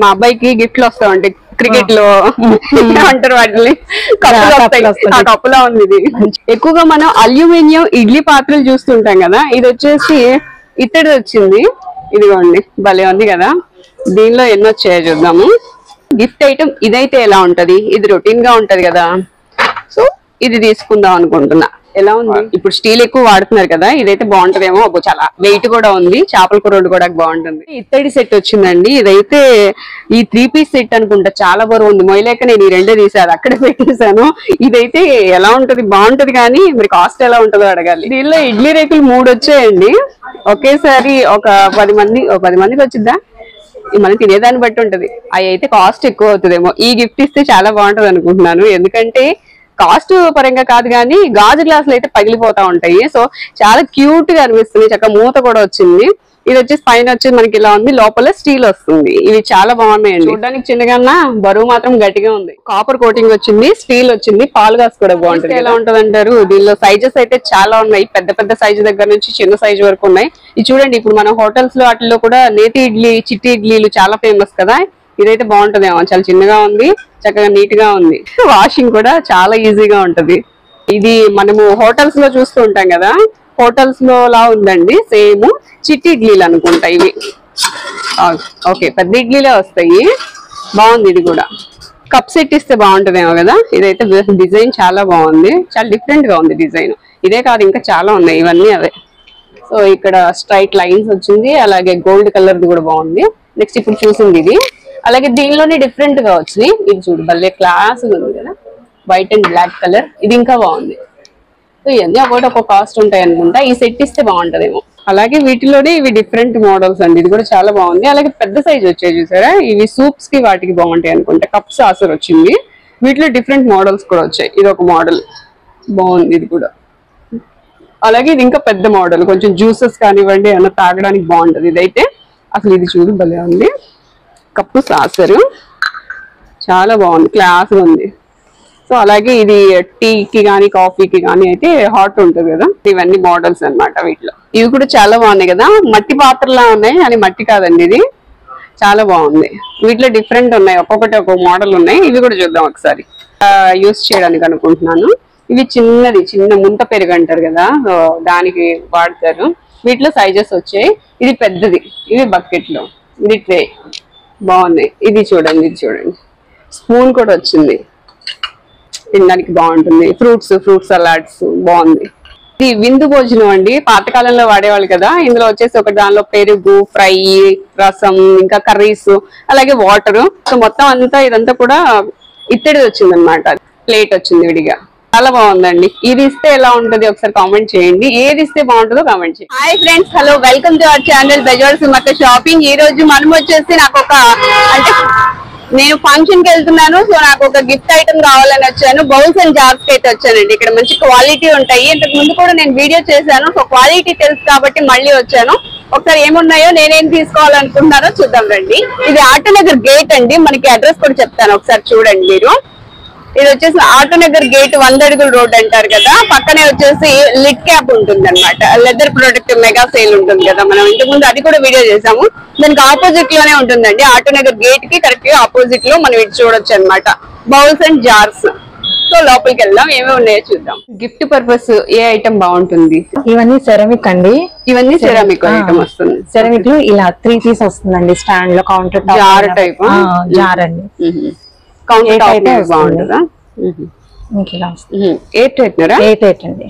మా అబ్బాయికి గిఫ్ట్లు వస్తా ఉంటాయి క్రికెట్ లో అంటారు వాటిని కప్పులా ఉంది ఇది. ఎక్కువగా మనం అల్యూమినియం ఇడ్లీ పాత్రలు చూస్తుంటాం కదా, ఇది వచ్చేసి ఇత్తడి వచ్చింది. ఇదిగోండి భలే ఉంది కదా. దీనిలో ఎన్ని వచ్చాయో చూద్దాము. గిఫ్ట్ ఐటమ్ ఇదైతే ఎలా ఉంటది, ఇది రొటీన్ గా ఉంటది కదా, సో ఇది తీసుకుందాం అనుకుంటున్నా. ఎలా ఉంది? ఇప్పుడు స్టీల్ ఎక్కువ వాడుతున్నారు కదా, ఇదైతే బాగుంటదేమో. చాలా వెయిట్ కూడా ఉంది, చేపల కూర కూడా బాగుంటుంది. ఇత్తడి సెట్ వచ్చిందండి. ఇదైతే ఈ 3 పీస్ సెట్ అనుకుంటా, చాలా బరువు ఉంది. మొయ్యలేక నేను ఈ రెండే తీసాను, అక్కడే పెట్టేశాను. ఇదైతే ఎలా ఉంటది, బాగుంటది కానీ మరి కాస్ట్ ఎలా ఉంటుందో అడగాలి. దీనిలో ఇడ్లీ రేకులు 3 వచ్చాయండి. ఒకేసారి ఒక 10 మందికి వచ్చిద్దా, మనం తినేదాన్ని బట్టి ఉంటది. అవి అయితే కాస్ట్ ఎక్కువ అవుతుందేమో. ఈ గిఫ్ట్ ఇస్తే చాలా బాగుంటది అనుకుంటున్నాను, ఎందుకంటే కాస్ట్ పరంగా కాదు కానీ గాజు గ్లాసులు అయితే పగిలిపోతా ఉంటాయి. సో చాలా క్యూట్ గా అనిపిస్తుంది. చక్కగా మూత కూడా వచ్చింది. ఇది వచ్చేసి పైన వచ్చేసి మనకి ఇలా ఉంది, లోపల స్టీల్ వస్తుంది. ఇవి చాలా బాగున్నాయండి, చూడడానికి చిన్నగా బరువు మాత్రం గట్టిగా ఉంది. కాపర్ కోటింగ్ వచ్చింది, స్టీల్ వచ్చింది, పాలు గాస్ కూడా బాగుంటుంది. ఎలా ఉంటది అంటారు? దీనిలో సైజెస్ అయితే చాలా ఉన్నాయి, పెద్ద పెద్ద సైజు దగ్గర నుంచి చిన్న సైజు వరకు ఉన్నాయి. ఇది చూడండి, ఇప్పుడు మనం హోటల్స్ లో వాటిల్లో కూడా నేతి ఇడ్లీ, చిట్టి ఇడ్లీలు చాలా ఫేమస్ కదా. ఇదైతే బాగుంటదేమో, చాలా చిన్నగా ఉంది, చక్కగా నీట్ గా ఉంది. వాషింగ్ కూడా చాలా ఈజీగా ఉంటది. ఇది మనము హోటల్స్ లో చూస్తూ ఉంటాం కదా, హోటల్స్ లో లా ఉందండి. సేమ్ చిట్టి ఇడ్లీలు అనుకుంటా ఇవి. ఓకే, పెద్ద ఇడ్లీలే వస్తాయి. బాగుంది. ఇది కూడా కప్ సెట్ ఇస్తే బాగుంటదేమో కదా. ఇదైతే డిజైన్ చాలా బాగుంది, చాలా డిఫరెంట్ గా ఉంది డిజైన్. ఇదే కాదు ఇంకా చాలా ఉన్నాయి, ఇవన్నీ అవే. సో ఇక్కడ స్ట్రైట్ లైన్స్ వచ్చింది, అలాగే గోల్డ్ కలర్ కూడా బాగుంది. నెక్స్ట్ ఇప్పుడు చూసింది ఇది, అలాగే దీనిలోనే డిఫరెంట్ గా వచ్చింది. ఇది చూడు భలే క్లాస్ ఉంది కదా, వైట్ అండ్ బ్లాక్ కలర్. ఇది ఇంకా బాగుంది. సో ఇవన్నీ ఒక కాస్ట్ ఉంటాయి అనుకుంటా. ఈ సెట్ ఇస్తే బాగుంటదేమో. అలాగే వీటిలోనే ఇవి డిఫరెంట్ మోడల్స్ అండి. ఇది కూడా చాలా బాగుంది. అలాగే పెద్ద సైజ్ వచ్చాయి చూసారా, ఇవి సూప్స్ కి వాటికి బాగుంటాయి అనుకుంటా. కప్ సాసర్ వచ్చింది. వీటిలో డిఫరెంట్ మోడల్స్ కూడా వచ్చాయి. ఇది ఒక మోడల్ బాగుంది, ఇది కూడా. అలాగే ఇది ఇంకా పెద్ద మోడల్, కొంచెం జ్యూసెస్ కానివ్వండి ఏమన్నా తాగడానికి బాగుంటది. ఇదైతే అసలు ఇది చూడు భలే ఉంది, కప్పు సాసరు చాలా బాగుంది, క్లాస్ ఉంది. సో అలాగే ఇది టీకి కానీ కాఫీకి కానీ అయితే హాట్ ఉంటుంది కదా. ఇవన్నీ మోడల్స్ అన్నమాట. వీటిలో ఇవి కూడా చాలా బాగున్నాయి కదా, మట్టి పాత్రలా ఉన్నాయి అని. మట్టి కాదండి, ఇది చాలా బాగుంది. వీటిలో డిఫరెంట్ ఉన్నాయి, ఒక్కొక్కటి ఒక్కొక్క మోడల్ ఉన్నాయి. ఇవి కూడా చూద్దాం ఒకసారి. యూస్ చేయడానికి అనుకుంటున్నాను. ఇవి చిన్న ముంత పెరుగు అంటారు కదా, దానికి వాడతారు. వీటిలో సైజెస్ వచ్చాయి. ఇది పెద్దది, ఇవి బకెట్లో, ఇది ట్రే. బాగున్నాయి. ఇది చూడండి, స్పూన్ కూడా వచ్చింది, తినడానికి బాగుంటుంది. ఫ్రూట్ సలాడ్స్ బాగుంది. ఇది విందు భోజనం అండి, పాతకాలంలో వాడేవాళ్ళు కదా. ఇందులో వచ్చేసి ఒక దానిలో పెరుగు, ఫ్రై, రసం, ఇంకా కర్రీస్, అలాగే వాటర్. సో మొత్తం అంతా ఇదంతా కూడా ఇత్తడి వచ్చింది అనమాట. ప్లేట్ వచ్చింది విడిగా, చాలా బాగుందండి. ఇది ఇస్తే ఎలా ఉంటది ఒకసారి కామెంట్ చేయండి, ఏది ఇస్తే బాగుంటుందో కామెంట్ చేయండి. Hi friends, hello, welcome to our channel Bezawada Sumakka shopping. ఈ రోజు మనం వచ్చేసి నాకు అంటే నేను ఫంక్షన్ కి వెళ్తున్నాను. సో నాకు ఒక గిఫ్ట్ ఐటమ్ కావాలని వచ్చాను. బౌల్స్ అండ్ జార్స్ కి అయితే వచ్చానండి. ఇక్కడ మంచి క్వాలిటీ ఉంటాయి. ఇంతకు ముందు కూడా నేను వీడియో చేశాను, సో క్వాలిటీ తెలుసు కాబట్టి మళ్ళీ వచ్చాను. ఒకసారి ఏమున్నాయో, నేనేం తీసుకోవాలనుకుంటున్నానో చూద్దాం రండి. ఇది ఆటోనగర్ గేట్ అండి. మనకి అడ్రస్ కూడా చెప్తాను, ఒకసారి చూడండి మీరు. ఇది వచ్చేసి ఆటోనగర్ గేట్ 100 అడుగుల రోడ్ అంటారు కదా. పక్కనే వచ్చేసి లిడ్ క్యాప్ ఉంటుంది అనమాట. లెదర్ ప్రొడక్ట్ మెగా సేల్ ఉంటుంది కదా, మనం ఇంతకు ముందు అది కూడా వీడియో చేసాము. దానికి ఆపోజిట్ లోనే ఉంటుందండి. ఆటోనగర్ గేట్ కి కరెక్ట్ గా ఆపోజిట్ లో మనం ఇది చూడొచ్చు అనమాట. Bowls and jars. సో లోపలికి వెళ్దాం, ఏమేమి ఉన్నాయో చూద్దాం. గిఫ్ట్ పర్పస్ ఏ ఐటమ్ బాగుంటుంది? ఇవన్నీ సెరామిక్ అండి. ఇవన్నీ సెరామిక్ ఐటమ్ వస్తుంది. సెరామిక్ లో ఇలా 3 పీస్ వస్తుందండి. స్టాండ్ లో కౌంటర్ జార్ టైప్. జార్ అండి. కౌంటర్ టాప్ బాగుంటుందా? అండి.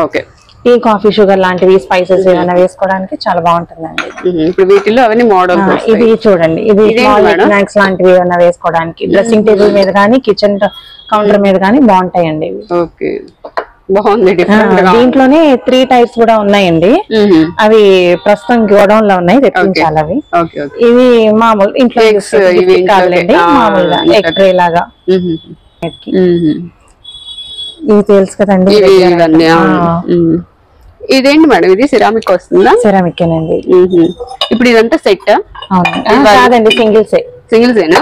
ఓకే. టీ, కాఫీ, షుగర్ లాంటివి, స్పైసెస్ ఏమైనా వేసుకోవడానికి చాలా బాగుంటుందండి. ఇప్పుడు వీటిలో అవన్నీ మోడల్స్. ఇది చూడండి, ఇది స్నాక్స్ లాంటివి ఏమైనా వేసుకోవడానికి, డ్రెస్సింగ్ టేబుల్ మీద కానీ, కిచెన్ కౌంటర్ మీద కానీ బాగుంటాయండి. ఓకే, బాగుంది. దీంట్లోనే 3 టైప్స్ కూడా ఉన్నాయండి. అవి ప్రస్తుతం గోడౌన్ లో ఉన్నాయి, తెప్పించాలి అవి. ఇవి మామూలు ఇంట్లో కావాలండి, మామూలుగా ఎగ్ ట్రే లాగా. ఇవి తెలుసు కదండి. ఇదేంటి మేడం, ఇది సిరామిక్ వస్తుందా? సిరామిక్ ఏనండి. ఇప్పుడు ఇదంతా సెట్ కాదండి, సింగిల్స్ ఏనా?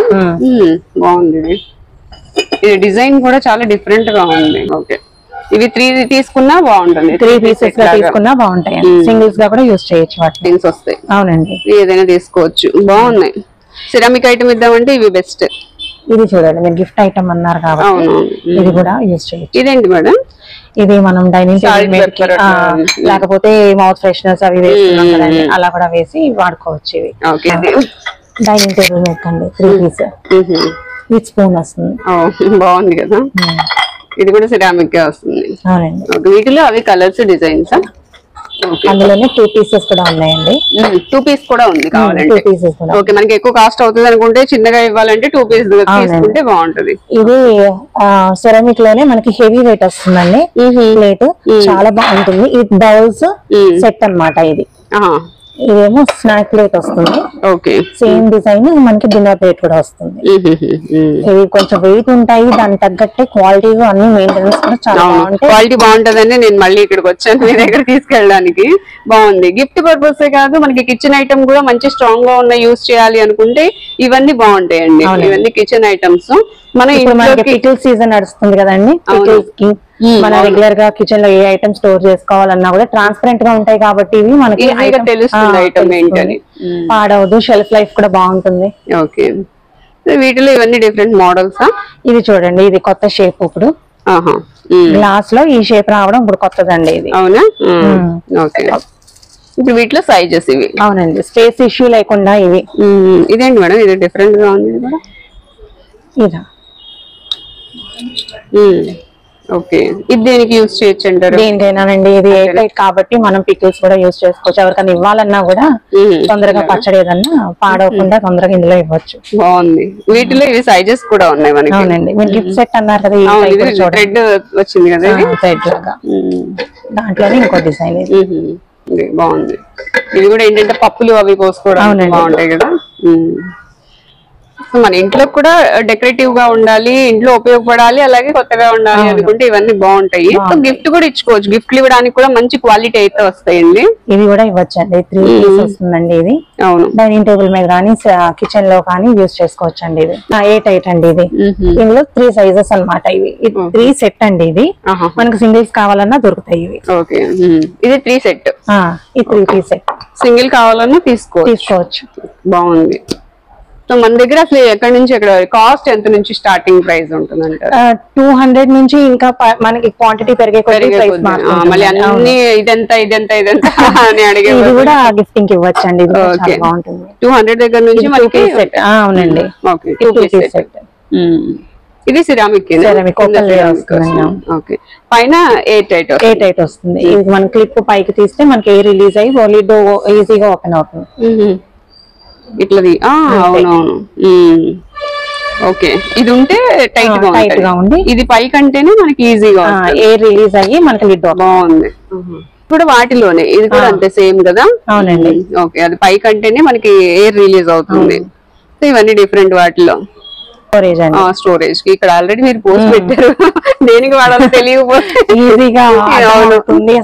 బాగుంది. ఇది డిజైన్ కూడా చాలా డిఫరెంట్ గా ఉంది. ఓకే, ఇవి 3 తీసుకున్నా బాగుంటుంది, 3 పీసెస్ గా తీసుకున్నా బాగుంటాయి, సింగిల్స్ గా కూడా యూజ్ చేయొచ్చు, వాటి వస్తాయి. అవునండి, ఏదైనా తీసుకోవచ్చు, బాగున్నాయి. సిరామిక్ ఐటమ్ ఇద్దామంటే ఇవి బెస్ట్. ఇది చూడండి, మీరు గిఫ్ట్ ఐటమ్ అన్నారు కాబట్టి ఇది కూడా యూజ్ చేయొచ్చు. ఇదేంటి మేడం? ఇది మనం డైనింగ్ టేబుల్ లేకపోతే మౌత్ ఫ్రెషనర్స్ అవి వేస్తున్నాం కదండి, అలా కూడా వేసి వాడుకోవచ్చు. ఇవి డైనింగ్ టేబుల్ మేక్ అండి, 3 పీస్ విత్ స్పూన్ వస్తుంది. బాగుంది కదా, ఇది కూడా సిరామిక్ వస్తుంది. అవునండి, వీటిలో అవి కలర్స్ డిజైన్స్ అందులోనే 2 పీసెస్ కూడా ఉన్నాయండి. 2 పీస్ కూడా ఉంది కావాలంటే. ఓకే, మనకి ఎక్కువ కాస్ట్ అవుతుంది అనుకుంటే చిన్నగా ఇవ్వాలంటే 2 పీస్ తీసుకుంటే బాగుంటది. ఇది సెరామిక్ లోనే మనకి హెవీ వెయిట్ వస్తుందండి. ప్లేట్ చాలా బాగుంటుంది. ఇది బౌల్స్ సెట్ అన్నమాట. ఇది ఇదేమో స్నాక్ ప్లేట్ వస్తుంది. ఓకే, సేమ్ డిజైన్ మనకి డిన్నర్ ప్లేట్ కూడా వస్తుంది. ఇవి కొంచెం వెయిట్ ఉంటాయి, దానికి తగ్గట్టే క్వాలిటీ అన్ని మెయింటెనెన్స్ కూడా చాలా బాగుంటాయి. క్వాలిటీ బాగుంటదని నేను మళ్ళీ ఇక్కడికి వచ్చాను మీ దగ్గర తీసుకెళ్ళడానికి. బాగుంది. గిఫ్ట్ పర్పస్ కాదు, మనకి కిచెన్ ఐటమ్ కూడా మంచి స్ట్రాంగ్ గా ఉన్న యూజ్ చేయాలి అనుకుంటే ఇవన్నీ బాగుంటాయండి. ఇవన్నీ కిచెన్ ఐటమ్స్. మనకి పికిల్ సీజన్ నడుస్తుంది కదండి, పికిల్స్ కి మన రెగ్యులర్ గా కిచెన్ లో ఏ ఐటమ్ స్టోర్ చేసుకోవాలన్నా కూడా ట్రాన్స్పరెంట్ గా ఉంటాయి కాబట్టి ఇవి మనకి తెలుస్తుంది ఐటమ్ ఏంటని, పాడవదు, షెల్ఫ్ లైఫ్ కూడా బాగుంటుంది. ఓకే, వీటిలో ఇవన్నీ డిఫరెంట్ మోడల్స్. ఇది చూడండి, ఇది కొత్త షేప్. ఇప్పుడు గ్లాస్ లో ఈ షేప్ రావడం ఇప్పుడు కొత్తదండి ఇది. అవునా? ఓకే, ఇప్పుడు వీటిలో సైజెస్ ఇవి. అవునండి, స్పేస్ ఇష్యూ లేకుండా ఇవి. ఇదేంటి మేడం, ఇది డిఫరెంట్ గా ఉంది కూడా. ఇదా? ఓకే, ఇది దేనికి యూజ్ చేయొచ్చు అంటారు? దేనికైనానండి, ఇది ఎయిర్ టైట్ కాబట్టి మనం పికిల్స్ కూడా యూజ్ చేసుకోవచ్చు. ఎవరికైనా ఇవ్వాలన్నా కూడా తొందరగా పచ్చడి ఏదన్నా పాడవకుండా తొందరగా ఇందులో ఇవ్వచ్చు. బాగుంది. వీటిలో ఇవి సైజెస్ కూడా ఉన్నాయి మనకి. అవునండి, మీరు గిఫ్ట్ సెట్ అన్నారు కదా, రెడ్ వచ్చింది కదా, రెడ్ లాగా. దాంట్లోనే ఇంకో డిజైన్ బాగుంది. ఇది కూడా ఏంటంటే పప్పులు అవి పోసుకోవడం బాగుంటాయి కదా. మన ఇంట్లో కూడా డెకరేటివ్ గా ఉండాలి, ఇంట్లో ఉపయోగపడాలి, అలాగే కొత్తగా ఉండాలి అనుకుంటే ఇవన్నీ బాగుంటాయి. గిఫ్ట్ కూడా ఇచ్చుకోవచ్చు. గిఫ్ట్లు ఇవ్వడానికి కూడా మంచి క్వాలిటీ అయితే వస్తాయండి. ఇవి కూడా ఇవ్వచ్చండి. 3 పీస్ వస్తుందండి. ఇది అవును, డైనింగ్ టేబుల్ మీద కానీ కిచెన్ లో కానీ యూజ్ చేసుకోవచ్చు అండి. ఇది 8 8 అండి. ఇది ఇందులో 3 సైజెస్ అన్నమాట. ఇవి 3 సెట్ అండి. ఇది మనకు సింగిల్స్ కావాలన్నా దొరుకుతాయి ఇవి. ఓకే, ఇది 3 సెట్. ఇది 3 పీస్ సెట్. సింగిల్ కావాలన్నా తీసుకోవచ్చు. బాగుంది. సో మన దగ్గర అసలు ఎక్కడి నుంచి ఎక్కడ కాస్ట్ ఎంత నుంచి స్టార్టింగ్ ప్రైస్ ఉంటుంది అంటారు? 200 నుంచి ఇంకా మనకి క్వాంటిటీ పెరిగే మళ్ళీ అన్ని ఇదంతా అని అడిగే ఇది కూడా గిఫ్టింగ్ కి ఇవ్వచ్చు అండి. బాగుంటుంది. 200 దగ్గర నుంచి మనకి సెట్. అవునండి, 2 పీస్ సెట్. ఇది సిరామిక్ పైన 8 8 వస్తుంది. ఇది మన క్లిప్ పైకి తీస్తే మనకి ఎయిర్ రిలీజ్ అయ్యి లిడ్ ఈజీగా ఓపెన్ అవుతుంది. ఇట్లది. అవునవును. ఓకే, ఇది ఉంటే టైట్ గా ఉంది. ఇది పై కంటేనే మనకి ఈజీగా ఎయిర్ రిలీజ్ అయ్యి మనకి లిడ్ బాగుంది. ఇప్పుడు వాటిలోనే ఇది కూడా అంతే సేమ్ కదా. అవునండి. ఓకే, అది పై కంటేనే మనకి ఎయిర్ రిలీజ్ అవుతుంది. సో ఇవన్నీ డిఫరెంట్ వాటిలో. స్టోరేజ్ కి ఇక్కడ ఆల్రెడీ మీరు పోస్ట్ పెట్టారు. దేనికి వాడాలో తెలియకపోతే ఈజీగా అవుతుంది.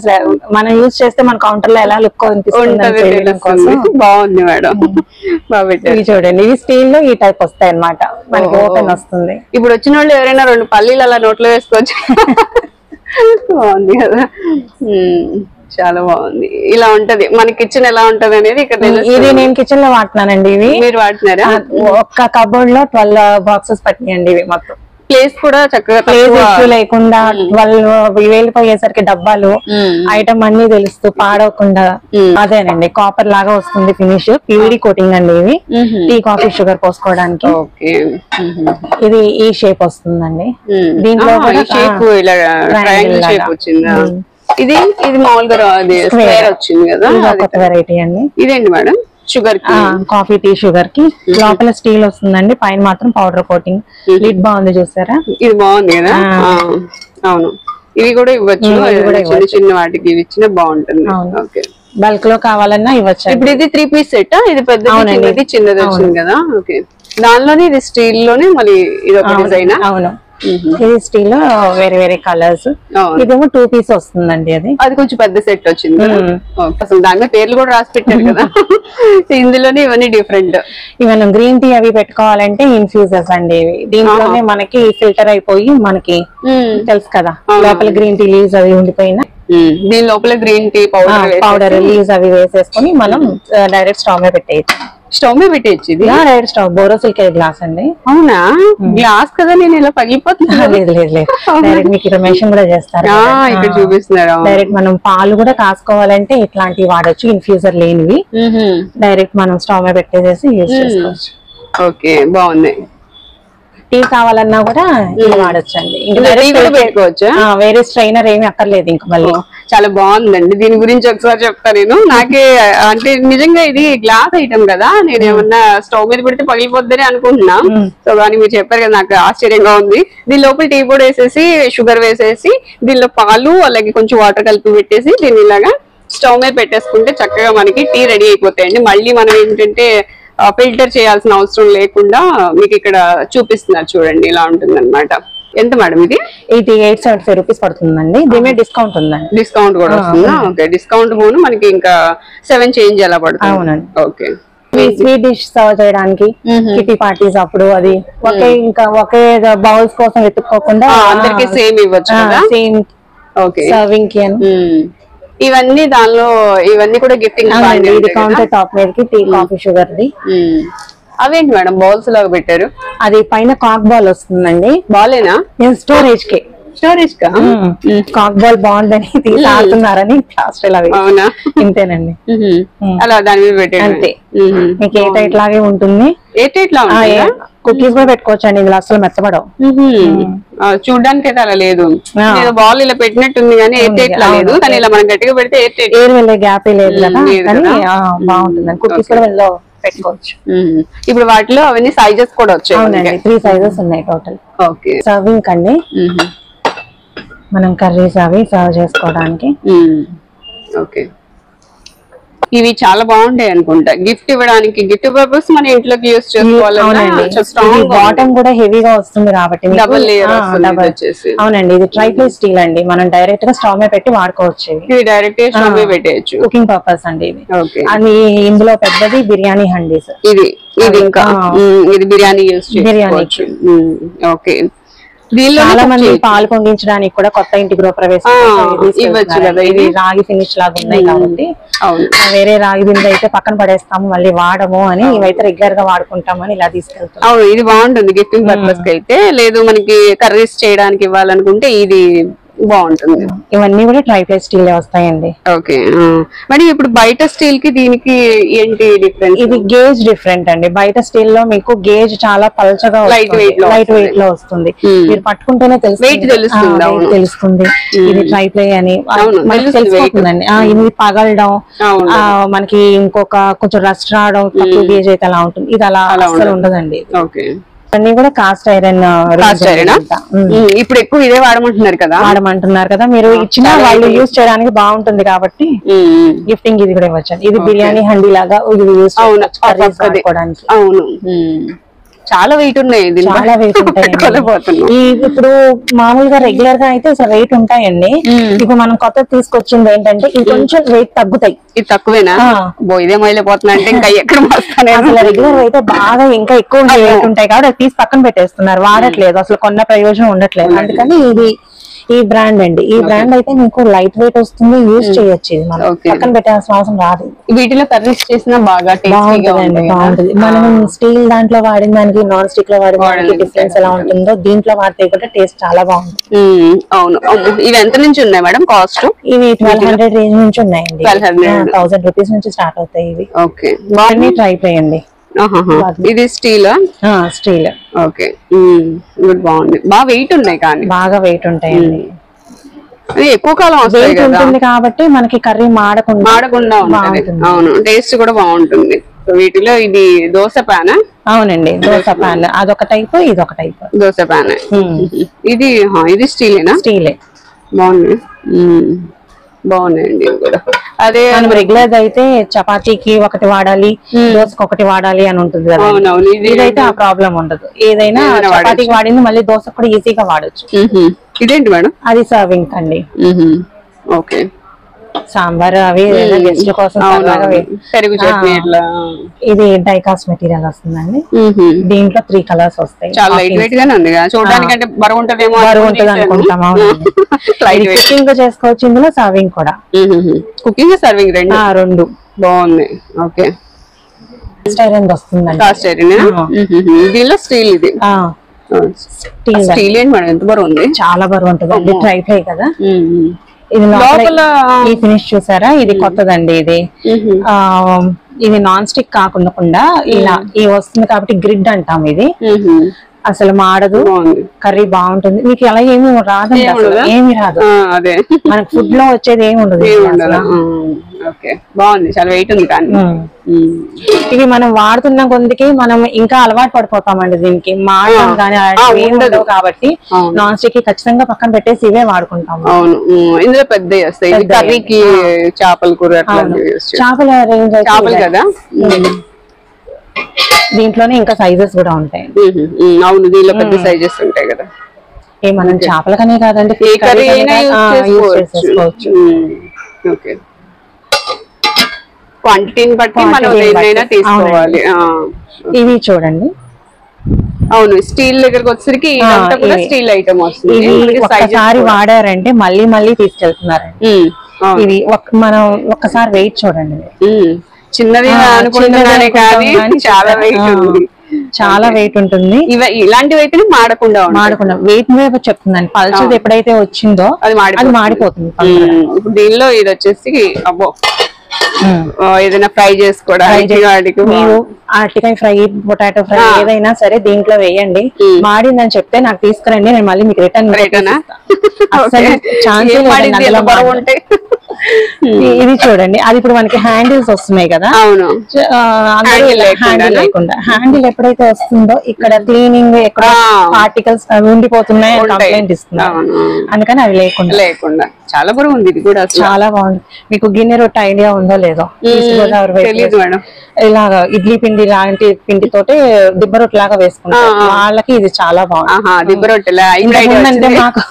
మనం యూజ్ చేస్తే మన కౌంటర్ లో ఎలా లుక్ ఉంటుంది. బాగుంది మేడం, బాగా పెట్టారు. చూడండి, ఇవి స్టీల్ లో ఈ టైప్ వస్తాయి అన్నమాట. మనకి ఓపెన్ వస్తుంది. ఇప్పుడు వచ్చిన వాళ్ళు ఎవరైనా 2 పల్లీలు అలా నోట్లో వేసుకోవచ్చు. బాగుంది కదా, చాలా బాగుంది. ఇలా ఉంటది మన కిచెన్ ఎలా ఉంటది అనేది ఇక్కడ. ఇది నేను కిచెన్ లో వాడుతున్నానండి. ఇవి మీరు వాడుతున్నారా? ఒక్క కబోర్డ్ లో 12 బాక్సెస్ పట్టినాయండి. ఇవి మొత్తం ప్లేస్ కూడా చక్కగా ప్లేస్ లేకుండా 12 వెళ్ళిపోయేసరికి డబ్బాలు ఐటమ్ అన్ని తెలుస్తూ పాడవకుండా. అదేనండి, కాపర్ లాగా వస్తుంది ఫినిష్. పీవీడీ కోటింగ్ అండి. ఇవి టీ కాఫీ షుగర్ పోసుకోవడానికి. ఇది ఈ షేప్ వస్తుందండి. దీంట్లో ఇది మామూలుగా స్క్వేర్ వచ్చింది కదా, కొత్త వెరైటీ అండి. ఇదేంటి మేడం? షుగర్ కి, కాఫీ టీ షుగర్ కి. లోపల స్టీల్ వస్తుందండి, పైన మాత్రం పౌడర్ కోటింగ్. లిడ్ బాగుంది చూసారా? ఇది బాగుంది కదా. అవును, ఇవి కూడా ఇవ్వచ్చు. చిన్న చిన్న వాటికి ఇవి ఇచ్చినా బాగుంటుంది. ఓకే, బల్క్ లో కావాలన్నా ఇవ్వచ్చు. ఇప్పుడు ఇది 3 పీస్ సెట్. ఇది పెద్దది చిన్నది వచ్చింది కదా. ఓకే, దానిలోనే ఇది స్టీల్ లోనే మళ్ళీ ఇది ఒక డిజైన్. అవును, ఇది స్టీల్ లో వేరే వేరే కలర్స్. ఇదేమో 2 పీస్ వస్తుందండి. అది కొంచెం పెద్ద సెట్ వచ్చింది. అసలు దాని మీద పేర్లు కూడా రాసి పెట్టారు కదా. ఇందులోనే ఇవన్నీ డిఫరెంట్. ఇవన్నీ గ్రీన్ టీ అవి పెట్టుకోవాలంటే ఇన్ఫ్యూజర్స్ అండి ఇవి. దీంట్లోనే మనకి ఫిల్టర్ అయిపోయి మనకి తెలుసు కదా లోపల గ్రీన్ టీ లీవ్స్ అవి ఉండిపోయినా దీని లోపల గ్రీన్ టీ పౌడర్ లీవ్స్ అవి వేసేసుకుని మనం డైరెక్ట్ స్టవ్ మీద పెట్టేయచ్చు. స్టవ్ మీద పెట్టేయచ్చు. ఇది డైరెక్ట్ స్టవ్ బోరోసిలికే గ్లాస్ అండి. అవునా? గ్లాస్ కదా, నేను ఇలా పగిలిపోతున్నా. లేదు లేదు లేదు, డైరెక్ట్ మీకు ఇక్కడ మెన్షన్ కూడా చేస్తారు, ఇక్కడ చూపిస్తున్నారు. డైరెక్ట్ మనం పాలు కూడా కాసుకోవాలంటే ఇట్లాంటివి వాడచ్చు, ఇన్ఫ్యూజర్ లేనివి. డైరెక్ట్ మనం స్టవ్ మీద పెట్టేసేసి యూజ్ చేసుకోవచ్చు. ఓకే, బాగుంది. టీ కావాలన్నా కూడా ఇది వాడొచ్చండి. వేరే స్ట్రైనర్ ఏమి అక్కర్లేదు ఇంకా మళ్ళీ. చాలా బాగుందండి. దీని గురించి ఒకసారి చెప్తా నేను. నాకే అంటే నిజంగా ఇది గ్లాస్ ఐటమ్ కదా, నేను ఏమన్నా స్టవ్ మీద పెడితే పగిలిపోద్దని అనుకుంటున్నా. సో కానీ మీరు చెప్పారు కదా, నాకు ఆశ్చర్యంగా ఉంది. దీని లోపల టీ పొడి వేసేసి షుగర్ వేసేసి దీనిలో పాలు అలాగే కొంచెం వాటర్ కలిపి పెట్టేసి దీన్ని ఇలాగా స్టవ్ మీద పెట్టేసుకుంటే చక్కగా మనకి టీ రెడీ అయిపోతాయండి. మళ్ళీ మనం ఏంటంటే ఫిల్టర్ చేయాల్సిన అవసరం లేకుండా మీకు ఇక్కడ చూపిస్తున్నారు చూడండి, ఇలా ఉంటుంది అనమాట. ఎంత మేడం ఇది? 875 రూపీస్ పడుతుందండి. దీని డిస్కౌంట్ ఉందండి. డిస్కౌంట్ కూడా వస్తుందా? ఓకే, డిస్కౌంట్ పోను మనకి ఇంకా 7 చేంజ్ ఎలా పడుతుంది? అవునండి. ఓకే, స్వీట్ డిష్ సర్వ్ చేయడానికి కిటీ పార్టీస్ అప్పుడు అది ఒకే బౌల్స్ కోసం వెతుక్కోకుండా అందరికి సేమ్ ఇవ్వచ్చు, సేమ్ సర్వింగ్ కి అని. ఇవన్నీ దానిలో ఇవన్నీ కూడా గిఫ్టింగ్. ఇది కౌంటర్ టాప్ మీదకి టీ కాఫీ షుగర్ ది. అవేంటి మేడం బౌల్స్ లాగా పెట్టారు? అది పైన కాక్ బాల్ వస్తుందండి. బాలేనా? స్టోరేజ్ కి. స్టోరేజ్ కా? కాక్ బాల్ బాగుందని తీసుకున్నారని అవునా? ఇంతేనండి. అలా దాని మీద పెట్టారు అంతే. మీకు ఏ టైట్ లాగే ఉంటుంది. ఏ టైట్ లా? కుకీస్ కూడా పెట్టుకోవచ్చు అండి, ఇందులో అసలు మెత్తబడవు. చూడడానికి అయితే అలా లేదు, బాల్ ఇలా పెట్టినట్టుంది కానీ ఏ టైట్ లా లేదు. కానీ ఇలా మనం గట్టిగా పెడితే ఎయిర్ వెళ్ళే గ్యాప్ లేదు కదా, కానీ బాగుంటుంది. కుకీస్ కూడా వెళ్ళి పెట్టుకోవచ్చు. ఇప్పుడు వాటిలో అవన్నీ సైజెస్ కూడా వచ్చాయి. 3 సైజెస్ ఉన్నాయి టోటల్. ఓకే, సర్వింగ్ అండి. మనం కర్రీస్ అవి సర్వ్ చేసుకోవడానికి. ఓకే, ఇవి చాలా బాగుంటాయి అనుకుంటా. గిఫ్ట్ ఇవ్వడానికి, గిఫ్ట్ పర్పస్ మన ఇంట్లోకి యూజ్ చేసుకోవాలి. బాటమ్ కూడా హెవీగా వస్తుంది కాబట్టి డబుల్ లేయర్. అవునండి, ఇది ట్రైప్లే స్టీల్ అండి. మనం డైరెక్ట్ గా స్టవ్ మీద పెట్టి వాడుకోవచ్చు. ఇది డైరెక్ట్ స్టవ్ మీద పెట్టేయచ్చు, కుకింగ్ పర్పస్ అండి ఇది. అది ఇందులో పెద్దది బిర్యానీ హండీస్. ఇది ఇంకా ఇది బిర్యానీ యూజ్ బిర్యానీకి. ఓకే, చాలా మంది పాలు పొంగించడానికి కూడా కొత్త ఇంటి గృహప్రవేశం ఇవ్వచ్చు కదా. ఇది రాగి ఫినిష్ లాగా ఉన్నాయి కాబట్టి వేరే రాగి బిందె అయితే పక్కన పడేస్తాము, మళ్ళీ వాడము అని. ఇవైతే రెగ్యులర్ గా వాడుకుంటామని ఇలా తీసుకెళ్తాం. అవును, ఇది బాగుంటుంది గిఫ్టింగ్ పర్పస్ కి అయితే. లేదు మనకి కర్రీస్ చేయడానికి ఇవ్వాలనుకుంటే ఇది బాగుంటుంది. ఇవన్నీ కూడా ట్రైప్లే స్టీల్ వస్తాయండి. ఓకే, మరి ఇప్పుడు బయట స్టీల్ కి దీనికి ఏంటి డిఫరెన్స్? ఇది గేజ్ డిఫరెంట్ అండి. బయట స్టీల్ లో మీకు గేజ్ చాలా పల్చగా లైట్ వెయిట్ లో వస్తుంది. మీరు పట్టుకుంటేనే తెలుస్తుంది ఇది ట్రైప్లే అని తెలిసిపోతుందండి. ఇది పగలడం, మనకి ఇంకొక కొంచెం రస్ట్ రావడం, తక్కువ గేజ్ అయితే అలా ఉంటుంది. ఇది అలా అసలు ఉండదండి. ఓకే, అన్ని కూడా కాస్ట్ ఐరన్. ఇప్పుడు ఎక్కువ ఇదే వాడమంటున్నారు కదా, మీరు ఇచ్చిన వాళ్ళు యూజ్ చేయడానికి బాగుంటుంది కాబట్టి గిఫ్టింగ్ ఇది కూడా ఇవ్వచ్చు. ఇది బిర్యానీ హండీ లాగా ఇది యూజ్ చేసుకోవడానికి. అవును, చాలా వెయిట్ ఉన్నాయి. చాలా వెయిట్ ఉంటాయి. ఇప్పుడు మామూలుగా రెగ్యులర్ గా అయితే వెయిట్ ఉంటాయండి. ఇప్పుడు మనం కొత్త తీసుకొచ్చింది ఏంటంటే ఇది కొంచెం వెయిట్ తగ్గుతాయి. ఇది తక్కువేనా? ఇదే మైలిపోతున్నా అంటే ఇంకా ఎక్కడ అసలు రెగ్యులర్ అయితే బాగా ఇంకా ఎక్కువ వెయిట్ ఉంటాయి కాబట్టి అది తీసి పక్కన పెట్టేస్తున్నారు, వాడట్లేదు, అసలు కొన్న ప్రయోజనం ఉండట్లేదు. అందుకని ఇది ఈ బ్రాండ్ అండి. ఈ బ్రాండ్ అయితే మీకు లైట్ వెయిట్ వస్తుంది, యూజ్ చేయొచ్చు. ఇది మనం పక్కన పెట్టాల్సిన అవసరం రాదు. వీటిలో కర్రీస్ చేసినా బాగా బాగుంటుందండి, బాగుంటుంది. మనం స్టీల్ దాంట్లో వాడిన దానికి నాన్ స్టిక్ లో వాడిన దానికి డిఫరెన్స్ ఎలా ఉంటుందో దీంట్లో వాడితే కూడా టేస్ట్ చాలా బాగుంటుంది. అవును, ఇవి ఎంత నుంచి ఉన్నాయి మేడం కాస్ట్? ఇవి 1200 రేంజ్ నుంచి ఉన్నాయండి. 1000 రూపీస్ నుంచి స్టార్ట్ అవుతాయి ఇవి. ఓకే, ట్రై చేయండి. ఇది స్టీల్? స్టీల్. ఓకే, బాగుంది. బాగా వెయిట్ ఉన్నాయి కానీ బాగా వెయిట్ ఉంటాయండి. ఎక్కువ కాలం ఉంటుంది కాబట్టి మనకి కర్రీ మాడకుండా ఉంటుంది. అవును, టేస్ట్ కూడా బాగుంటుంది. వీటిలో ఇది దోశ ప్యాన్? అవునండి, దోశ ప్యాన్. అదొక టైప్, ఇది ఒక టైప్. దోశ ప్యాన్. ఇది స్టీలేనా? స్టీలే. బాగుంది, బాగున్నాయండి ఇవి కూడా. అదే మనం రెగ్యులర్ అయితే చపాతీకి ఒకటి వాడాలి, దోశకి ఒకటి వాడాలి అని ఉంటుంది కదా. ఇదైతే ఆ ప్రాబ్లం ఉండదు. ఏదైనా చపాతీకి వాడింది మళ్ళీ దోశకు కూడా ఈజీగా వాడచ్చు. ఇదేంటి మేడం? అది సర్వింగ్ అండి. ఓకే. సాంబార్ అవి గెస్ట్ల కోసం పెరుగు చట్నీ. ఇది డైకాస్ట్ మెటీరియల్ వస్తుందండి. దీంట్లో 3 కలర్స్ వస్తాయి. చాలా లైట్ వెయిట్ గానే ఉంది కదా చూడడానికి. అంటే బరువు ఉంటదేమో, బరువు ఉంటుంది అనుకుంటాం. కుకింగ్ చేసుకోవచ్చు ఇందులో, సర్వింగ్ కూడా. కుకింగ్ సర్వింగ్ రెండు బాగుంది. ఓకే. కాస్ట్ ఐరన్ వస్తుందండి. కాస్ట్ ఐరన్ దీనిలో స్టీల్. ఇది స్టీల్ ఏంటి మేడం? ఎంత బరువు ఉంది? చాలా బరువు ఉంటుంది. ట్రై ఫ్లై కదా. ఇది ఈ ఫినిష్ చూసారా? ఇది కొత్తదండి. ఇది నాన్ స్టిక్ కాకుండా ఇలా ఈ వస్తుంది కాబట్టి గ్రిడ్ అంటాం. ఇది అసలు మాడదు, కర్రీ బాగుంటుంది. మీకు ఎలా ఏమి రాదండి, ఏమి రాదు. అదే మనకు ఫుడ్ లో వచ్చేది ఏమి ఉండదు. బాగుంది, చాలా వెయిట్ ఉంది. కానీ ఇవి మనం వాడుతున్న కొందికి మనం ఇంకా అలవాటు పడిపోతామండి. దీనికి మాడడం కానీ ఉండదు కాబట్టి నాన్ స్టిక్ ఖచ్చితంగా పక్కన పెట్టేసి ఇవే వాడుకుంటాం. అవును, ఇందులో పెద్దవి వస్తాయి. కర్రీకి చేపల కూర, చేపల రేంజ్ చేపలు కదా. దీంట్లోనే ఇంకా సైజెస్ కూడా ఉంటాయి. అవును, దీనిలో పెద్ద సైజెస్ ఉంటాయి కదా. మనం చేపలకనే కాదండి, క్వాంటిటీని బట్టి మనం ఏదైనా తీసుకోవాలి. ఇవి చూడండి. అవును, స్టీల్ దగ్గరకు వచ్చేసరికి స్టీల్ ఐటమ్ వస్తుంది. ఒకసారి వాడారంటే మళ్ళీ మళ్ళీ తీసుకెళ్తున్నారండి. ఇవి మనం ఒక్కసారి వెయిట్ చూడండి. చిన్నది అనుకుంటున్నానే కానీ చాలా వెయిట్ ఉంది. చాలా వెయిట్ ఉంటుంది. ఇలాంటివి అయితే మాడకుండా వెయిట్ మీద చెప్తుందండి. పల్చది ఎప్పుడైతే వచ్చిందో అది మాడిపోతుంది. ఇప్పుడు దీనిలో ఇది వచ్చేసి అబ్బో ఏదైనా ఫ్రై చేసుకోవడానికి, మీరు అరటికాయ ఫ్రై, పొటాటో ఫ్రై ఏదైనా సరే దీంట్లో వేయండి. మాడిందని చెప్తే నాకు తీసుకురండి, నేను మళ్ళీ మీకు రిటర్న్ అసలు ఛాన్స్. ఇది చూడండి, అది ఇప్పుడు మనకి హ్యాండిల్స్ వస్తున్నాయి కదా. అవును, హ్యాండిల్ లేకుండా. హ్యాండిల్ ఎప్పుడైతే వస్తుందో ఇక్కడ క్లీనింగ్ ఎక్కడ పార్టికల్స్ ఉండిపోతున్నాయి కంప్లైంట్ ఇస్తున్నారు. అందుకని అవి లేకుండా చాలా బరువు ఉంది. ఇది కూడా చాలా బాగుంది. మీకు గిన్నె రొట్టె ఐడియా ఉందో లేదో? ఇలాగా ఇడ్లీ పిండి లాంటి పిండితోటి దిబ్బ రొట్టె లాగా వేసుకుంటారు. వాళ్ళకి ఇది చాలా బాగుంది. దిబ్బ రొట్టెలా అంటే మాకు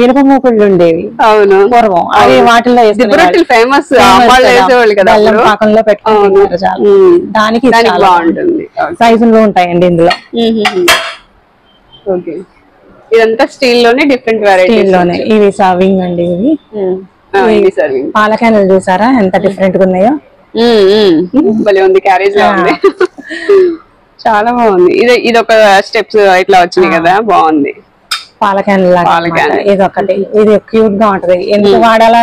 ఇనుప మూకుళ్ళు ఉండేవి. అవును, పూర్వం అవి వాటిల్లో ఫేమస్. బెల్లం పాకంలో పెట్టుకుంటున్నారు. చాలా దానికి బాగుంటుంది. సైజుల్లో ఉంటాయండి ఇందులో. ఓకే, ఇదంతా స్టీల్ లోనే డిఫరెంట్ వెరైటీస్ లోనే. ఇవి సర్వింగ్ అండి. ఇవి పాల క్యాన్లు చూసారా ఎంత డిఫరెంట్ గా ఉన్నాయో? భలే ఉంది, క్యారేజ్ లా ఉంది. చాలా బాగుంది. ఇది ఒక స్టెప్స్ ఇట్లా వచ్చినాయి కదా, బాగుంది. పాల క్యాన్ ఇది ఒకటి. ఇది క్యూట్ గా ఉంటది. ఎందుకు వాడాలా?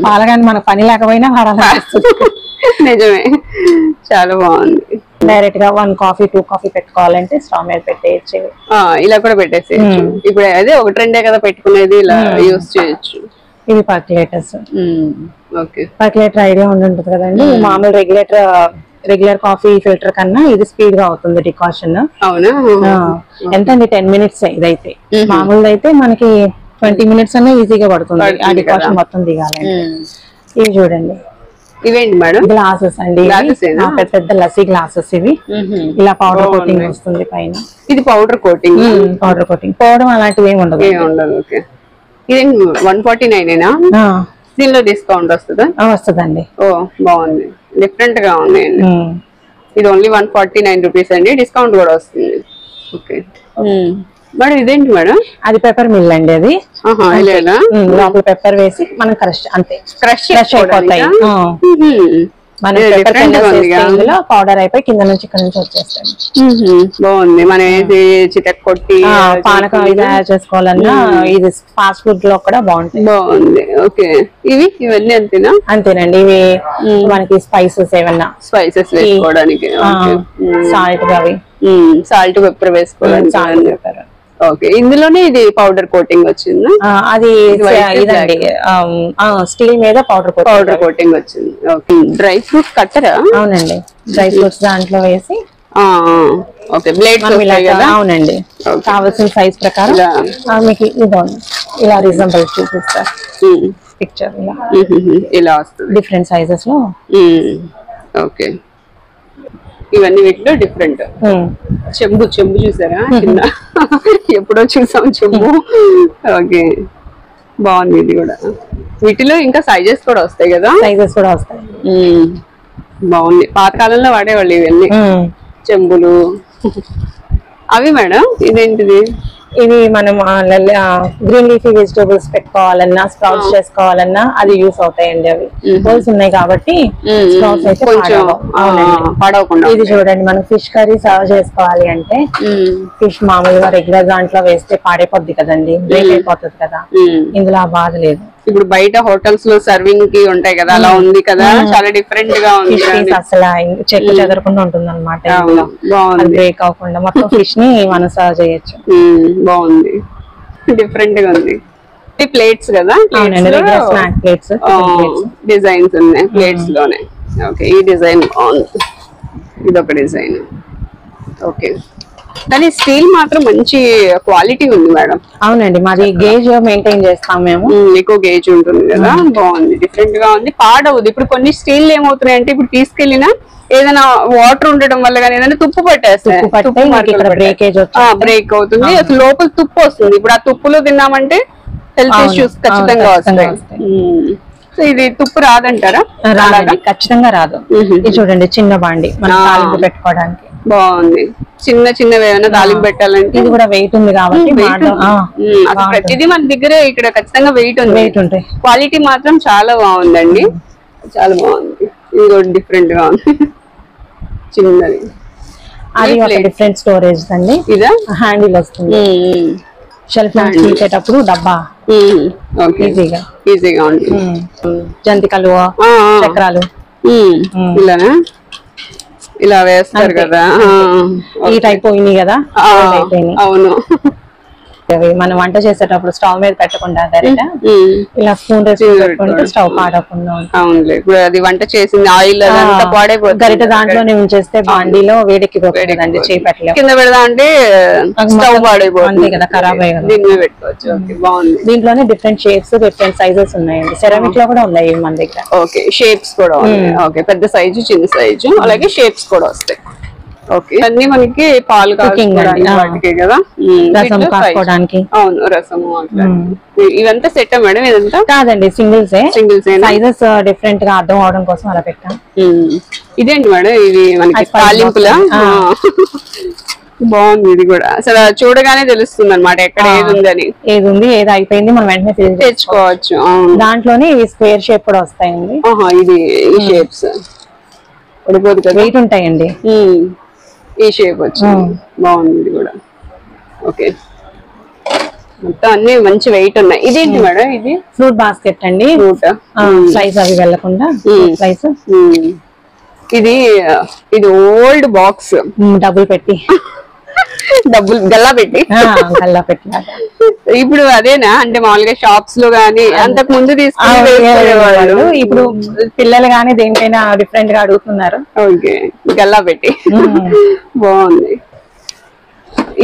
పాల క్యాన్ మన పని లేకపోయినా వాడాలా. నిజమే, చాలా బాగుంది. డైరెక్ట్ గా 1 కాఫీ 2 కాఫీ పెట్టుకోవాలంటే స్టవ్ మీద పెట్టేయచ్చు. ఇలా కూడా పెట్టేసేయచ్చు. ఇప్పుడు అదే 2 కదా పెట్టుకునేది, ఇలా యూస్ చేయొచ్చు. ఇవి పర్క్యులేటర్స్. ఓకే, పర్క్యులేటర్ ఐడియా ఉంటుంది కదండి. మామూలు రెగ్యులర్ కాఫీ ఫిల్టర్ కన్నా ఇది స్పీడ్ గా అవుతుంది డికాషన్. అవునా? ఎంత అండి 10 మినిట్స్. ఇదైతే మామూలు అయితే మనకి 20 మినిట్స్ అన్నా ఈజీగా పడుతుంది ఆ డికాషన్ మొత్తం దిగాలండి. ఇవి చూడండి. ఇవేంటి మేడం? గ్లాసెస్ అండి. పెద్ద పెద్ద లస్సీ గ్లాసెస్. ఇవి ఇలా పౌడర్ కోటింగ్ వస్తుంది పైన. ఇది పౌడర్ కోటింగ్. పౌడర్ అలాంటివి ఏమి ఉండదు. ఇది 149 దీనిలో డిస్కౌంట్ వస్తుందా? వస్తుందండి. ఓ, బాగుంది, డిఫరెంట్ గా ఉంది. ఇది ఓన్లీ 149 రూపీస్ అండి, డిస్కౌంట్ కూడా వస్తుంది. ఓకే మేడం, ఇదేంటి మేడం? అది పెప్పర్ మిల్ అండి. అది లోపల పెప్పర్ వేసి మనం అంతే క్రష్ అయిపోతాయి. మనం పౌడర్ అయిపోయి కింద నుంచి ఇక్కడ నుంచి వచ్చేస్తాం. బాగుంది. మనం చిటక్ కొట్టి పానకం తయారు చేసుకోవాలన్నా ఇది ఫాస్ట్ ఫుడ్ లో కూడా బాగుంటుంది. బాగుంది. ఓకే, ఇవన్నీ అంతేనా? అంతేనండి. ఇవి మనకి స్పైసెస్ ఏమన్నా స్పైసెస్ వేసుకోవడానికి, సాల్ట్ అవి సాల్ట్ పెప్పర్ వేసుకోవడానికి. ఓకే, ఇందులోనే ఇది పౌడర్ కోటింగ్ వచ్చింది. అది ఇదండి, స్టీల్ మీద పౌడర్ కోటింగ్ వచ్చింది. ఓకే, డ్రై ఫ్రూట్స్ కట్టరా? అవునండి, డ్రై ఫ్రూట్స్ దాంట్లో వేసి. Okay, blades. అవునండి, కావాల్సిన సైజ్ ప్రకారం మీకు ఇదో ఇలా రీజనబుల్ చూపిస్తారు. పిక్చర్ ఇలా వస్తుంది డిఫరెంట్ సైజెస్ లో. ఓకే, ఇవన్నీ వీటిలో డిఫరెంట్. చెంబు చూసారా కింద? ఎప్పుడో చూసాం చెంబు. ఓకే, బాగుంది ఇది కూడా. వీటిలో ఇంకా సైజెస్ కూడా వస్తాయి కదా? సైజెస్ కూడా వస్తాయి. బాగుంది. పాతకాలంలో వాడేవాళ్ళు ఇవన్నీ చెంబులు. అవి మేడం ఇదేంటిది? ఇవి మనం గ్రీన్ లీఫీ వెజిటేబుల్స్ పెట్టుకోవాలన్నా, స్ప్రౌట్స్ చేసుకోవాలన్నా అది యూస్ అవుతాయండి. అవి హోల్స్ ఉన్నాయి కాబట్టి స్ప్రౌట్స్ అయితే పడవకుండా. ఇది చూడండి, మనం ఫిష్ కర్రీ సర్వ్ చేసుకోవాలి అంటే ఫిష్ మామూలుగా రెగ్యులర్ దాంట్లో వేస్తే పాడైపోద్ది కదండి, బ్రేక్ అయిపోతుంది కదా. ఇందులో ఆ బాధ లేదు. ఇప్పుడు బయట హోటల్స్ లో సర్వింగ్ కి ఉంటాయి కదా, అలా ఉంది కదా, చాలా డిఫరెంట్ గా ఉంది. అసలు చెక్కు చెదరకుండా ఉంటుంది అనమాట, బ్రేక్ అవ్వకుండా మొత్తం ఫిష్ ని మనం సర్వ్ చేయొచ్చు. బాగుంది, డిఫరెంట్ గా ఉంది. ప్లేట్స్ కదా, స్నాక్ ప్లేట్స్ డిజైన్స్ ఉన్నాయి ప్లేట్స్ లోనే. ఓకే, ఈ డిజైన్ బాగుంది, ఇదొక డిజైన్. ఓకే, కానీ స్టీల్ మాత్రం మంచి క్వాలిటీ ఉంది మేడం. అవునండి, మాది గేజ్ మెయింటైన్ చేస్తాం మేము, ఎక్కువ గేజ్ ఉంటుంది కదా. బాగుంది, డిఫరెంట్ గా ఉంది, పాడవుద్ది. ఇప్పుడు కొన్ని స్టీల్ ఏమవుతున్నాయి అంటే ఇప్పుడు తీసుకెళ్లినా ఏదైనా వాటర్ ఉండడం వల్ల కానీ ఏదైనా తుప్పు పట్టేస్తాయి, బ్రేక్ అవుతుంది, అసలు లోపల తుప్పు వస్తుంది. ఇప్పుడు ఆ తుప్పులో తిన్నామంటే హెల్త్ ఇష్యూస్ ఖచ్చితంగా వస్తాయి. సో ఇది తుప్పు రాదంటారా? ఖచ్చితంగా రాదు. ఇది చూడండి, చిన్న బాండి మనం తాలింపు పెట్టుకోవడానికి బాగుంది. చిన్నవి ఏమైనా తాలింపు పెట్టాలంటే ఇది కూడా వెయిట్ ఉంది కాబట్టి అసలు ప్రతిదీ మన దగ్గర ఇక్కడ ఖచ్చితంగా వెయిట్ ఉంటాయి. క్వాలిటీ మాత్రం చాలా బాగుందండి, చాలా బాగుంది. ఇది కూడా డిఫరెంట్ గా ఉంది, చిన్నది. అది డిఫరెంట్ స్టోరేజ్ అండి. ఇదా హ్యాండిల్ వస్తుంది, షెల్ఫ్ తీసేటప్పుడు డబ్బా ఈజీగా ఉంది. జంతికలు, చక్రాలు ఇలానా ఇలా వేస్తారు కదా, ఈ టైప్ పోయినాయి కదా. అవును, మనం వంట చేసేటప్పుడు స్టవ్ మీద పెట్టకుండా డైరెక్ట్ ఇలా స్పూన్ పెట్టుకుంటే స్టవ్ పాడకుండా. అవునులే, ఇప్పుడు అది వంట చేసింది ఆయిల్ అదంతా పాడైపోతుంది. గరిట దాంట్లోనే ఉంచేస్తే బాండీలో వేడెక్కిపోతుందండి, చేపట్లేదు. కింద పెడదా అంటే స్టవ్ పాడైపోతుంది కదా, ఖరాబ్ అయ్యి. దీన్ని పెట్టుకోవచ్చు. బాగుంది. దీంట్లోనే డిఫరెంట్ షేప్స్, డిఫరెంట్ సైజెస్ ఉన్నాయండి. సెరామిక్ లో కూడా ఉన్నాయి మన దగ్గర. ఓకే, షేప్స్ కూడా ఉన్నాయి. ఓకే, పెద్ద సైజు, చిన్న సైజు, అలాగే షేప్స్ కూడా వస్తాయి. ఓకే, అన్ని మనకి పాలు కాసుకోవడానికి కదా, రసం కాసుకోవడానికి. అవును, రసము. ఇవంతా సెట్ మేడం? ఇదంతా కాదండి, సింగిల్స్. సైజెస్ డిఫరెంట్ గా అర్థం అవడం కోసం అలా పెట్టాం. ఇదేంటి మేడం? ఇది మనకి తాలింపులా? బాగుంది. ఇది కూడా అసలు చూడగానే తెలుస్తుంది అనమాట ఎక్కడ ఏది ఉందని. ఏది ఉంది, ఏది అయిపోయింది, మనం వెంటనే తెచ్చుకోవచ్చు. దాంట్లోనే ఇవి స్క్వేర్ షేప్ కూడా వస్తాయండి. ఇది ఈ షేప్స్ వెయిట్ ఉంటాయండి. ఈ షేప్ వచ్చింది, బాగుంది ఇది కూడా. ఓకే, మొత్తం అన్ని మంచి వెయిట్ ఉన్నాయి. ఇదేంటి మేడం? ఇది ఫ్రూట్ బాస్కెట్ అండి. ఫ్రూట్ స్లైస్ అవి వెళ్ళకుండా స్లైస్. ఇది ఓల్డ్ బాక్స్, డబ్బులు పెట్టి గల్లా పెట్టి ఇప్పుడు అదేనా అంటే మామూలుగా షాప్స్ లో గానీ అంతకు ముందు తీసుకునేవాళ్ళు, ఇప్పుడు పిల్లలు గానీ దేనికైనా డిఫరెంట్ గా అడుగుతున్నారు. ఓకే, గల్లా పెట్టి బాగుంది.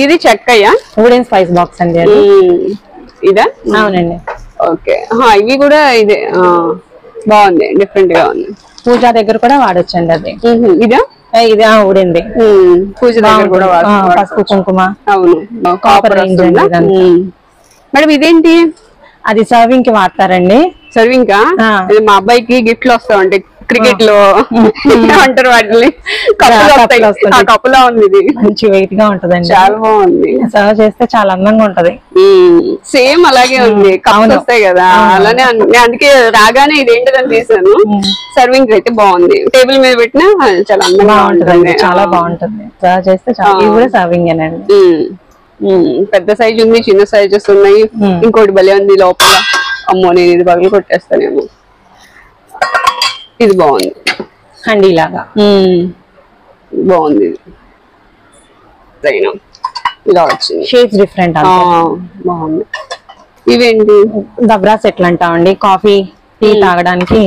ఇది చెక్కయ్యా? వుడెన్ స్పైస్ బాక్స్ అండి. ఇదా? అవునండి. ఓకే, ఇవి కూడా ఇదే బాగుంది, డిఫరెంట్ గా ఉంది. పూజ దగ్గర కూడా వాడొచ్చండి అది. ఇదా? ఇది ఊడింది, పూజ దగ్గర కూడా పసుపు కుంకుమ. అవును, కాపర్. మేడం ఇదేంటి? అది సర్వింగ్ కి వాడతారండి. సర్వింగ్ కా? మా అబ్బాయికి గిఫ్ట్ లో వస్తా ఉంటాయి క్రికెట్ లో అంటారు వాటిని, కప్పులా ఉంది. ఇది మంచి వెయిట్ గా ఉంటదండి, చాలా బాగుంది. సర్వ్ చేస్తే చాలా అందంగా ఉంటది. సేమ్ అలాగే ఉంది, కప్పులు వస్తాయి కదా అలానే. అందుకే రాగానే ఇదేంటిదని తీసాను. సర్వింగ్ అయితే బాగుంది, టేబుల్ మీద పెట్టినా చాలా అందంగా ఉంటది, చాలా బాగుంటుంది. సర్వ్ చేస్తే ఇది కూడా సర్వింగ్ ఏనండి. పెద్ద సైజ్ ఉంది, చిన్న సైజెస్ ఉన్నాయి. ఇంకోటి భలే ఉంది లోపల. అమ్మో, నేను ఇది పగలు కొట్టేస్తానేమో. ఇది బాగుంది, హండీ లాగా బాగుంది. ఇలా వచ్చింది, షేప్స్ డిఫరెంట్, బాగుంది. ఇవేంటి? దబ్రా సెట్లు అంటామండి, కాఫీ టీ తాగడానికి.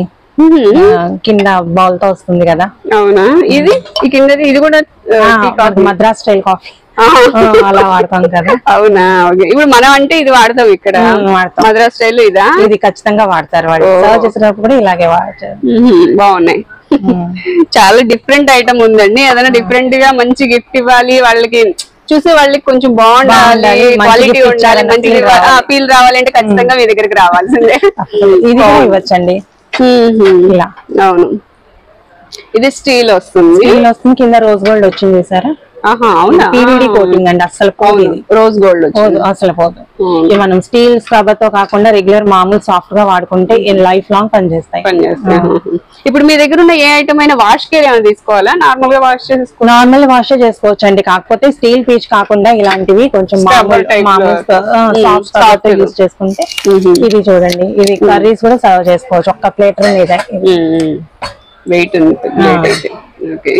కింద బౌల్ తో వస్తుంది కదా. అవునా? ఇది కిందది. ఇది కూడా మద్రాస్ స్టైల్ కాఫీ. అలా వాడతాం కదా. అవునా, ఓకే. ఇప్పుడు మనం అంటే ఇది వాడతాం ఇక్కడ మద్రాస్ స్టైల్ ఇదా? ఇది ఖచ్చితంగా వాడతారు వాళ్ళు, సర్వ్ చేసేటప్పుడు కూడా ఇలాగే వాడతారు. బాగున్నాయి. చాలా డిఫరెంట్ ఐటమ్ ఉందండి. ఏదైనా డిఫరెంట్ గా మంచి గిఫ్ట్ ఇవ్వాలి వాళ్ళకి, చూసే వాళ్ళకి కొంచెం బాగుండాలి, క్వాలిటీ ఉండాలి, మంచి ఫీల్ రావాలంటే ఖచ్చితంగా మీ దగ్గరికి రావాల్సిందే. ఇది కూడా ఇవ్వచ్చండి ఇలా. అవును, ఇది స్టీల్ వస్తుంది, కింద రోజ్ గోల్డ్ వచ్చింది సార్. అవునా, పీవీడీ కోటింగ్ అండి, అసలు పోదు. రోజ్ గోల్డ్ అసలు పోదు. మనం స్టీల్ స్క్రబ్బర్ తో కాకుండా రెగ్యులర్ మామూలు సాఫ్ట్ గా వాడుకుంటే లైఫ్ లాంగ్ పనిచేస్తాయి. ఇప్పుడు మీ దగ్గర ఉన్న ఏ ఐటమ్ అయినా వాష్ కేర్ ఏమైనా తీసుకోవాలా? నార్మల్ గా వాష్ చేసుకోవాలి, నార్మల్ వాష్ చేసుకోవచ్చు అండి. కాకపోతే స్టీల్ పీచ్ కాకుండా ఇలాంటివి కొంచెం సాఫ్ట్ యూజ్ చేసుకుంటే. ఇది చూడండి, ఇది కర్రీస్ కూడా సర్వ్ చేసుకోవచ్చు ఒక్క ప్లేట్ మీద. వెయిట్ ఉంది,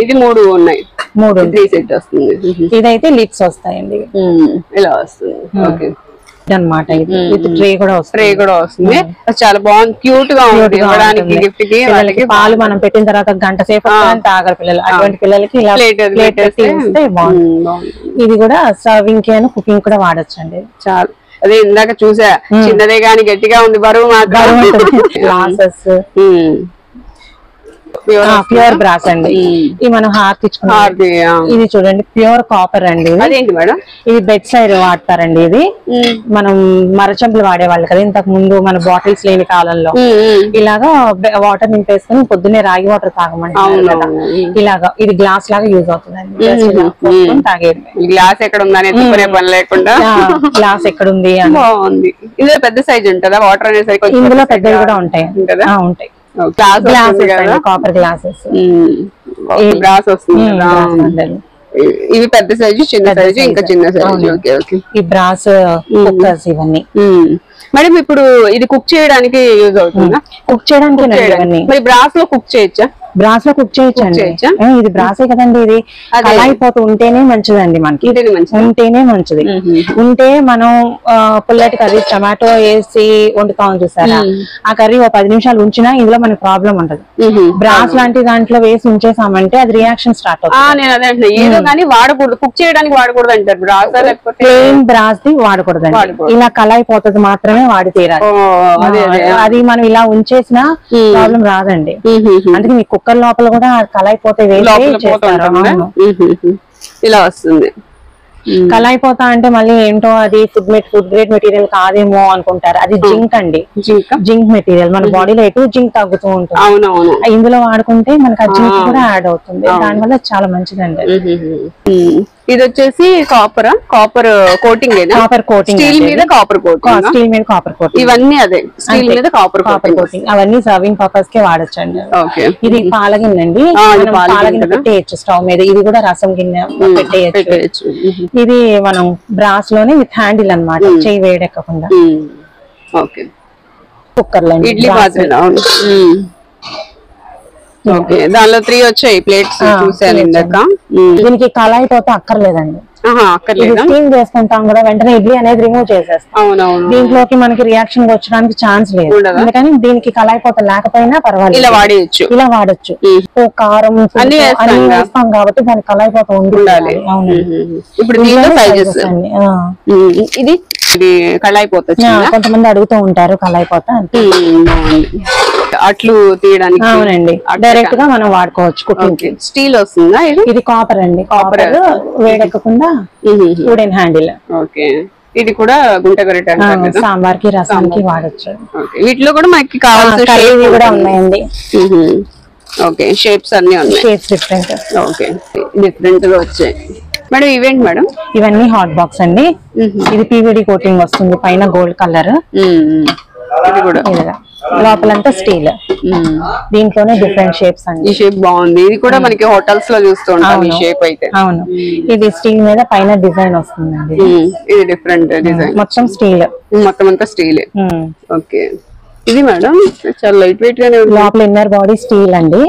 ఇది 3 ఉన్నాయి, 3 సెట్ వస్తుంది. ఇదైతే లిప్స్ వస్తాయండి, ఇలా వస్తుంది. ఓకే అన్నమాట. ఇది ట్రే కూడా వస్తుంది. చాలా బాగుంది, క్యూట్ గా ఉంది ఇవ్వడానికి గిఫ్ట్ కి. వాళ్ళకి పాలు మనం పెట్టిన తర్వాత గంట సేపు తాగరు పిల్లలు, అటువంటి పిల్లలకి ఇలా ప్లేట్ ఇస్తే బాగుంది. ఇది కూడా సర్వింగ్ కి అని కుకింగ్ కూడా వాడొచ్చండి. చాలా, అదే ఇందాక చూసా, చిన్నదే గాని గట్టిగా ఉంది, బరువు మాత్రం. గ్లాసెస్ ప్యూర్ బ్రాస్ అండి. ఇది మనం హార్ట్ ఇచ్చుకున్నాం. ఇది చూడండి ప్యూర్ కాపర్ అండి. అదేంటి మేడం? ఇది బెడ్ సైడ్ వాడతారండి. ఇది మనం మరచంపులు వాడేవాళ్ళు కదా ఇంతకు ముందు, మన బాటిల్స్ లేని కాలంలో. ఇలాగా వాటర్ నింపేసుకుని పొద్దున్నే రాగి వాటర్ తాగమంటారు కదా, ఇలాగా. ఇది గ్లాస్ లాగా యూజ్ అవుతుంది. తాగేది. గ్లాస్ ఎక్కడ ఉందని ఎత్తుకునే పని లేకుండా గ్లాస్ ఎక్కడ ఉంది అని. బాగుంది. ఇందులో పెద్ద సైజ్ ఉంటుందా? వాటర్ అనేసరికి ఇందులో పెద్దవి కూడా ఉంటాయి కదా. ఉంటాయి కాపర్ గ్లాసెస్. గ్లాస్ వస్తుంది. ఇవి పెద్ద సైజు, చిన్న సైజు, ఇంకా చిన్న సైజు. Okay okay. ఈ బ్రాస్ కుక్కర్స్ ఇవన్నీ. మేడం ఇప్పుడు ఇది కుక్ చేయడానికి యూజ్ అవుతుందా? కుక్ చేయడానికి. మరి బ్రాస్ లో కుక్ చేయొచ్చా? బ్రాస్ లో కుక్ చేయొచ్చండి. ఇది బ్రాసే కదండి. ఇది అలా అయిపోతూ ఉంటేనే మంచిదండి, మనకి ఉంటేనే మంచిది. ఉంటే మనం పుల్లటి కర్రీ టమాటో వేసి వండుతాం చూసారా, ఆ కర్రీ 10 నిమిషాలు ఉంచినా ఇందులో మనకి ప్రాబ్లం ఉండదు. బ్రాస్ లాంటి దాంట్లో వేసి ఉంచేసామంటే అది రియాక్షన్ స్టార్ట్ అవుతుంది. నేను అదే అంటున్నా, ఏదో కానీ వాడకూడదు, కుక్ చేయడానికి వాడకూడదు అంటారు. బ్రాస్ లేకపోతే ప్లెయిన్ బ్రాస్ ది వాడకూడదండి. ఇలా కలైపోతుంది మాత్రమే వాడి తీరాలి. అది మనం ఇలా ఉంచేసినా ప్రాబ్లం రాదండి. అందుకే మీ కుక్కర్ లోపల కూడా కలైపోతే ఇలా వస్తుంది. కలైపోతా అంటే మళ్ళీ ఏంటో అది ఫుడ్ గ్రేడ్ మెటీరియల్ కాదేమో అనుకుంటారు. అది జింక్ అండి, జింక్ మెటీరియల్. మన బాడీలో ఎటు జింక్ తగ్గుతూ ఉంటుంది. అవునవును. ఇందులో వాడుకుంటే మనకి ఆ జింక్ కూడా యాడ్ అవుతుంది. దానివల్ల చాలా మంచిదండి. ఇది వచ్చేసి copper coating, copper coating, steel మీద కాపర్ కోటింగ్, స్టీల్ మీద కాపర్ కోటింగ్. ఇవన్నీ అదే స్టీల్ మీద కాపర్ కోటింగ్. అవన్నీ సర్వింగ్ పర్పస్ కే వాడచ్చండి. ఇది పాలగిన్నండి, పాలగిన్నె పెట్టేయచ్చు స్టవ్ మీద. ఇది కూడా రసం గిన్నె పెట్టేయచ్చు. ఇది మనం బ్రాస్ లోనే విత్ హ్యాండిల్ అన్నమాట, చెయ్యి వేడెక్కకుండా. కుక్కర్ లో ఇడ్లీ పాత్ర. దానిలో 3 వచ్చాయి ప్లేట్స్ చూసాను ఇందాక. దీనికి కళాయిపోతే అక్కర్లేదండి, స్టీమ్ చేసుకుంటాం కదా, వెంటనే ఇడ్లీ అనేది రిమూవ్ చేసేస్తాం. దీంట్లోకి మనకి రియాక్షన్ వచ్చడానికి ఛాన్స్ లేదు. అందుకని దీనికి కళాయిపోత లేకపోయినా పర్వాలేదు, ఇలా వాడచ్చు. కారం అన్ని వేస్తాం కాబట్టి దానికి కళాయిపోత ఉండాలి. ఇప్పుడు ఇది కళాయిపోత కొంతమంది అడుగుతూ ఉంటారు కళాయిపోత. అట్లు తీయడానికి. అవునండి, డైరెక్ట్ గా మనం వాడుకోవచ్చు. కుకింగ్ స్టీల్ వస్తుందా? ఇది కాపర్ అండి. కాపర్ వేడెక్కకుండా వుడెన్ హ్యాండిల్. ఓకే. ఇది కూడా గుంట గరిటె సాంబార్ కి రసానికి వాడచ్చు. వీటిలో కూడా మనకి కావాల్సిన కూడా ఉన్నాయండి. ఓకే, షేప్స్ అన్ని ఉన్నాయి. Shapes different. ఓకే, డిఫరెంట్ గా వచ్చాయి. మేడం ఇవేంటి మేడం? ఇవన్నీ హాట్ బాక్స్ అండి. ఇది పీవీడీ కోటింగ్ వస్తుంది, పైన గోల్డ్ కలర్. ఇది కూడా లోపలంతా స్టీల్. దీంట్లోనే డిఫరెంట్ షేప్స్ అండి. ఈ షేప్ బాగుంది. ఇది కూడా మనకి హోటల్స్ లో చూస్తూ ఉంటాం ఈ షేప్ అయితే. అవును, ఇది స్టీల్ మీద పైన డిజైన్ వస్తుందండి. ఇది డిఫరెంట్ డిజైన్, మొత్తం స్టీల్, మొత్తం అంతా స్టీల్. ఓకే. ఇది మేడం చాలా లైట్ వెయిట్ గానే ఉంది. లోపల ఇన్నర్ బాడీ స్టీల్ అండి,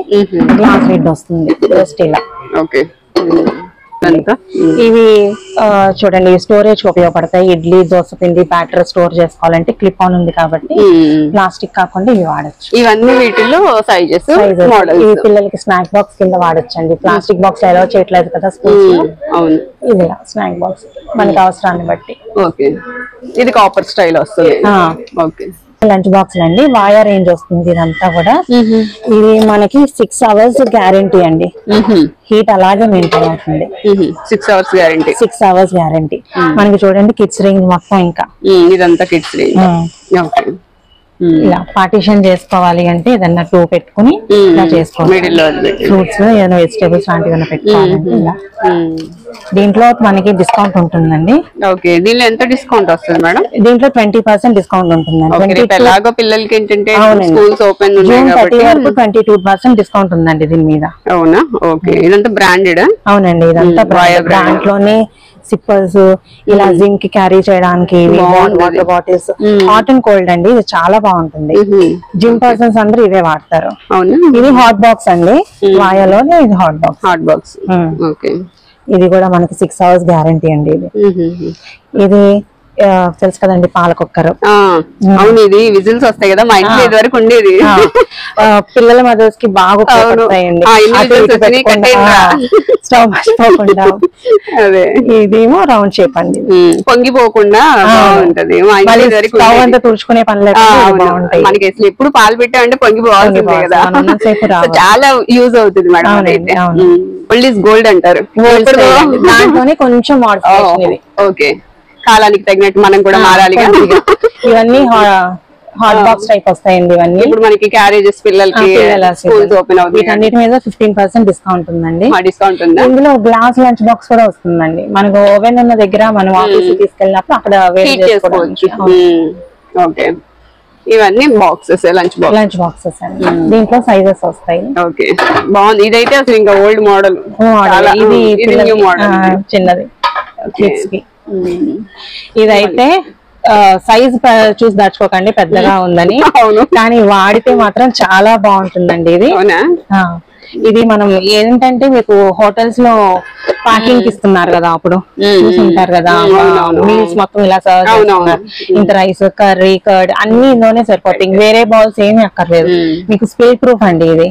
గ్లాస్ లిడ్ వస్తుంది స్టీల్. ఓకే. ఇవి చూడండి స్టోరేజ్ ఉపయోగపడతాయి. ఇడ్లీ దోశ పిండి బ్యాటర్ స్టోర్ చేసుకోవాలంటే క్లిప్ ఆన్ ఉంది కాబట్టి ప్లాస్టిక్ కాకుండా ఇవి వాడచ్చు. ఇవన్నీ వీటిలో సైజెస్ ఇవి పిల్లలకి స్నాక్ బాక్స్ కింద వాడచ్చండి. ప్లాస్టిక్ బాక్స్ ఎలా చేయట్లేదు కదా స్కూల్స్ లో. అవును, ఇది స్నాక్ బాక్స్ మనకి అవసరాన్ని బట్టి. ఓకే, ఇది కాపర్ స్టైల్ వస్తుంది. ఓకే, లంచ్ బాక్స్ అండి. వాయా రేంజ్ వస్తుంది ఇదంతా కూడా. ఇది మనకి 6 hours గ్యారంటీ అండి. హీట్ అలాగే మెయింటైన్ అవుతుంది. 6 hours గ్యారంటీ. 6 hours guarantee. మనకి చూడండి కిడ్స్ రేంజ్ మొత్తం ఇంకా ఇదంతా కిడ్స్ రేంజ్. ఓకే, ఇలా పార్టీషన్ చేసుకోవాలి అంటే ఏదన్నా 2 పెట్టుకుని ఇలా చేసుకోవాలి. ఫ్రూట్స్ ఏదైనా వెజిటేబుల్స్ లాంటివి పెట్టుకోవాలంటే ఇలా. దీంట్లో మనకి డిస్కౌంట్ ఉంటుందండి. ఓకే, దీనిలో ఎంత డిస్కౌంట్ వస్తుంది మేడం? దీంట్లో 20% డిస్కౌంట్ ఉంటుందండి. ఎలాగో పిల్లలకి ఏంటంటే స్కూల్స్ ఓపెన్ జూన్ 30 వరకు 22% డిస్కౌంట్ ఉందండి దీని మీద. అవునా? ఓకే, ఇదంతా బ్రాండెడ్? అవునండి, ఇదంతా బ్రాండ్ లోనే. సిప్పర్స్ ఇలా జింక్ క్యారీ చేయడానికి water bottles. Hot and cold అండి, ఇది చాలా బాగుంటుంది. జిమ్ పర్సన్స్ అందరూ ఇవే వాడతారు. ఇది హాట్ బాక్స్ అండి, వాయాలోనే ఇది hot box. Hot box. Okay, ఇది కూడా మనకి 6 hours గ్యారంటీ అండి. ఇది తెలుసు కదండి పాల కుక్కర్. అవును, ఇది విజిల్స్ వస్తాయి కదా, మా ఇంట్లో ఇది వరకు ఉండేది. పిల్లల మదర్స్ కి బాగా ఉపయోగపడతాయండి, స్టవ్ మర్చిపోకుండా. అదే, ఇదేమో రౌండ్ షేప్ అండి, పొంగిపోకుండా ఉంటది. స్టవ్ అంతా తుడుచుకునే పని లేకుండా బాగుంటాయి. మనకి అసలు ఎప్పుడు పాలు పెట్టామంటే పొంగిపోవాల్సిందే కదా, చాలా యూజ్ అవుతుంది మేడం. ఓల్డ్ ఈజ్ గోల్డ్ అంటారు. దాంట్లోనే కొంచెం మోడిఫికేషన్ ఇది. ఓకే, కాలానికి తగినట్టు మనం కూడా మారాలి. ఇవన్నీ హాట్ బాక్స్ టైప్ వస్తాయండి. ఇవన్నీ ఇప్పుడు మనకి క్యారేజెస్ పిల్లలకి స్కూల్స్ ఓపెన్ అవుతుంది. వీటన్నిటి మీద 15% డిస్కౌంట్ ఉందండి. డిస్కౌంట్ ఉందా? ఇందులో గ్లాస్ లంచ్ బాక్స్ కూడా వస్తుందండి. మనకు ఓవెన్ ఉన్న దగ్గర మనం ఆఫీస్ తీసుకెళ్ళినప్పుడు అక్కడ హీట్ చేసుకోవచ్చు. ఓకే, ఇవన్నీ బాక్సెస్, లంచ్ బాక్సెస్ అండి. దీంట్లో సైజెస్ వస్తాయి. ఓకే, బాగుంది. ఇదైతే అసలు ఇంకా ఓల్డ్ మోడల్. ఇది న్యూ మోడల్, చిన్నది కిడ్స్ కి. ఇదైతే సైజ్ చూసి దాచుకోకండి పెద్దగా ఉందని, కానీ వాడితే మాత్రం చాలా బాగుంటుందండి ఇది. ఇది మనం ఏంటంటే మీకు హోటల్స్ లో ప్యాకింగ్ ఇస్తున్నారు కదా, అప్పుడు చూసుంటారు కదా మీల్స్ మొత్తం ఇలా సర్వ్ చేస్తున్నారు. ఇంత రైస్, కర్రీ, కర్డ్ అన్ని ఇందులోనే సరిపోతాయి. వేరే బౌల్స్ ఏమి అక్కర్లేదు. మీకు స్పిల్ ప్రూఫ్ అండి. ఇది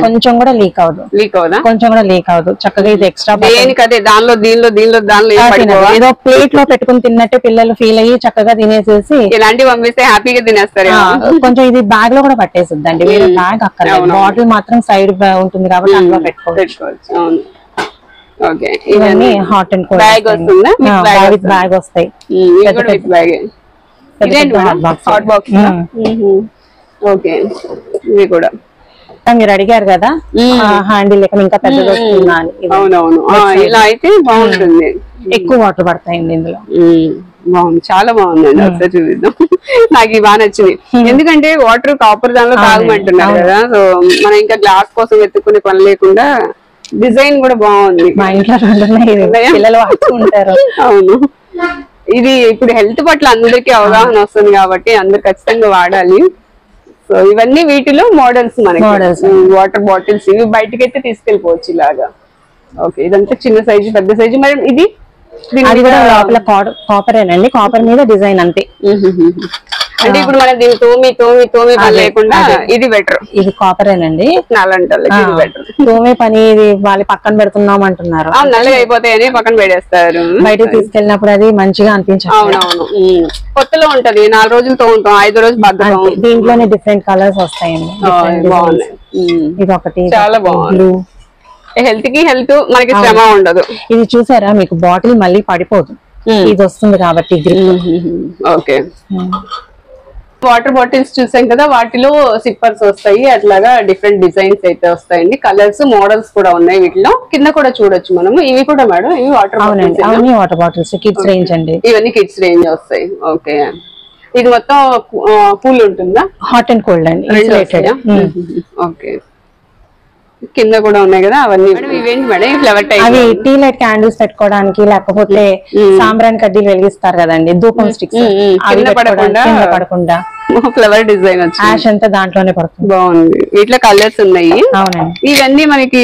కొంచెం కూడా లీక్ అవదు. చక్కగా ఇది ఎక్స్ట్రా ఏదో ప్లేట్ లో పెట్టుకుని తిన్నట్టే పిల్లలు ఫీల్ అయ్యి చక్కగా తినేసేసి ఇలాంటివి పంపిస్తే హ్యాపీగా తినేస్తారు. కొంచెం ఇది బ్యాగ్ లో కూడా పట్టేసిద్దండి, వేరే బ్యాగ్ అక్కర్లేదు. బాటిల్ మాత్రం సైడ్ ఉంటుంది కాబట్టి అందులో పెట్టుకోవచ్చు. ఓకే, ఇవన్నీ హాట్ అండ్ కోల్డ్ బ్యాగ్ వస్తుందా? బ్యాగ్ వస్తాయి. Hot box. ఓకే, ఇవి కూడా మీరు అడిగారు కదా హ్యాండిల్ లెక్క ఇంకా పెద్దది వస్తుందా అని. అవునవును, ఇలా అయితే బాగుంటుంది. ఎక్కువ వాటర్ పడతాయండి ఇందులో. బాగుంది, చాలా బాగుందండి. ఒకసారి చూద్దాం. నాకు ఇవి బాగా నచ్చింది, ఎందుకంటే వాటర్ కాపర్ దానిలో తాగమంటున్నారు కదా. సో మనం ఇంకా గ్లాస్ కోసం వెతుక్కునే పని లేకుండా డిజైన్ కూడా బాగుంది. మా ఇంట్లో పిల్లలు వాడుతుంటారు. అవును, ఇది ఇప్పుడు హెల్త్ పట్ల అందరికీ అవగాహన వస్తుంది కాబట్టి అందరు ఖచ్చితంగా వాడాలి. సో ఇవన్నీ వీటిలో మోడల్స్, మనకి వాటర్ బాటిల్స్. ఇవి బయటకి అయితే తీసుకెళ్ళిపోవచ్చు ఇలాగా. ఓకే, ఇదంతా చిన్న సైజు, పెద్ద సైజు. మరి ఇది అది కూడా లోపల కాపరేనండి, కాపర్ మీద డిజైన్ అంతే. అంటే ఇప్పుడు మనం దీన్ని తోమి పని లేకుండా ఇది బెటర్. ఇది కాపరేనండి, తోమే పని ఇది వాళ్ళు పక్కన పెడుతున్నాం అంటున్నారు. నల్లగా అయిపోతాయని పక్కన పెడేస్తారు. బయటకు తీసుకెళ్ళినప్పుడు అది మంచిగా అనిపించదు. అవునవును, కొత్తలో ఉంటది. 4 రోజులు తోముతాం, 5వ రోజు బద్దకం. దీంట్లోనే డిఫరెంట్ కలర్స్ వస్తాయండి. ఇది ఒకటి చాలా బాగుంది. హెల్త్ కి హెల్త్, మనకి శ్రమ ఉండదు. ఇది చూసారా మీకు బాటిల్ మళ్ళీ పడిపోదు, ఇది వస్తుంది కాబట్టి. ఓకే, వాటర్ బాటిల్స్ చూసాం కదా, వాటిలో సిప్పర్స్ వస్తాయి. అట్లాగా డిఫరెంట్ డిజైన్స్ అయితే వస్తాయండి. కలర్స్, మోడల్స్ కూడా ఉన్నాయి వీటిలో. కింద కూడా చూడొచ్చు మనము. ఇవి కూడా మేడం, ఇవి వాటర్ బాటిల్స్. అవన్నీ వాటర్ బాటిల్స్, కిడ్స్ రేంజ్ అండి. ఇవన్నీ కిడ్స్ రేంజ్ వస్తాయి. ఓకే, ఇది మొత్తం కూల్ ఉంటుందా? హాట్ అండ్ కోల్డ్ అండి. ఓకే, కింద కూడా ఉన్నాయి కదా అవన్నీ. ఇవేంటి మేడం ఫ్లవర్ టైప్? అవి టీ లైట్ క్యాండిల్స్ పెట్టుకోవడానికి, లేకపోతే సాంబ్రాన్ కడ్డీలు వెలిగిస్తారు కదండి, ధూపం స్టిక్స్, కింద పడకుండా ఫ్లవర్ డిజైన్ వచ్చి యాష్ అంతా దాంట్లోనే పడుతుంది. బాగుంది. వీటిలో కలర్స్ ఉన్నాయి. అవునండి. ఇవన్నీ మనకి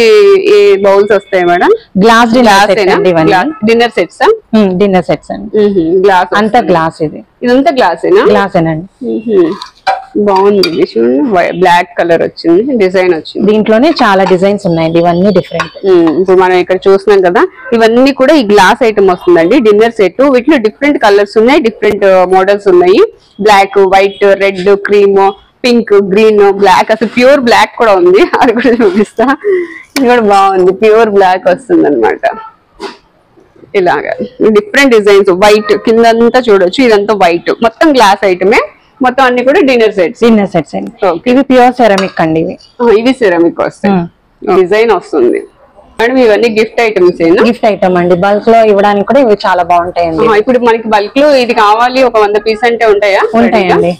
బౌల్స్ వస్తాయి madam? Glass dinner sets? Dinner sets అండి. గ్లాస్ అంతా గ్లాస్. ఇదంతా గ్లాసేనా? గ్లాసేనండి. బాగుంది. బ్లాక్ కలర్ వచ్చింది, డిజైన్ వచ్చింది. దీంట్లోనే చాలా డిజైన్స్ ఉన్నాయండి, ఇవన్నీ డిఫరెంట్. ఇప్పుడు మనం ఇక్కడ చూస్తున్నాం కదా, ఇవన్నీ కూడా ఈ గ్లాస్ ఐటమ్ వస్తుందండి, డిన్నర్ సెట్. వీటిలో డిఫరెంట్ కలర్స్ ఉన్నాయి, డిఫరెంట్ మోడల్స్ ఉన్నాయి. Black, white, red, cream, pink, green, black, అసలు ప్యూర్ బ్లాక్ కూడా ఉంది, అది కూడా చూపిస్తా. ఇది కూడా బాగుంది, ప్యూర్ బ్లాక్ వస్తుంది అనమాట. ఇలాగా డిఫరెంట్ డిజైన్స్. వైట్ కిందంతా చూడొచ్చు, ఇదంతా వైట్, మొత్తం గ్లాస్ ఐటమే. మొత్తం అన్ని కూడా డిన్నర్ సెట్స్. అండి. ఇవి ప్యూర్ సెరామిక్ అండి. ఇవి సెరామిక్ వస్తాయి, డిజైన్ వస్తుంది మేడం. ఇవన్నీ గిఫ్ట్ ఐటమ్స్. గిఫ్ట్ ఐటమ్ అండి, బల్క్ లో ఇవ్వడానికి కూడా ఇవి చాలా బాగుంటాయండి. ఇప్పుడు మనకి బల్క్ లో ఇది కావాలి ఒక 100 పీస్ అంటే ఉంటాయా? ఉంటాయండి.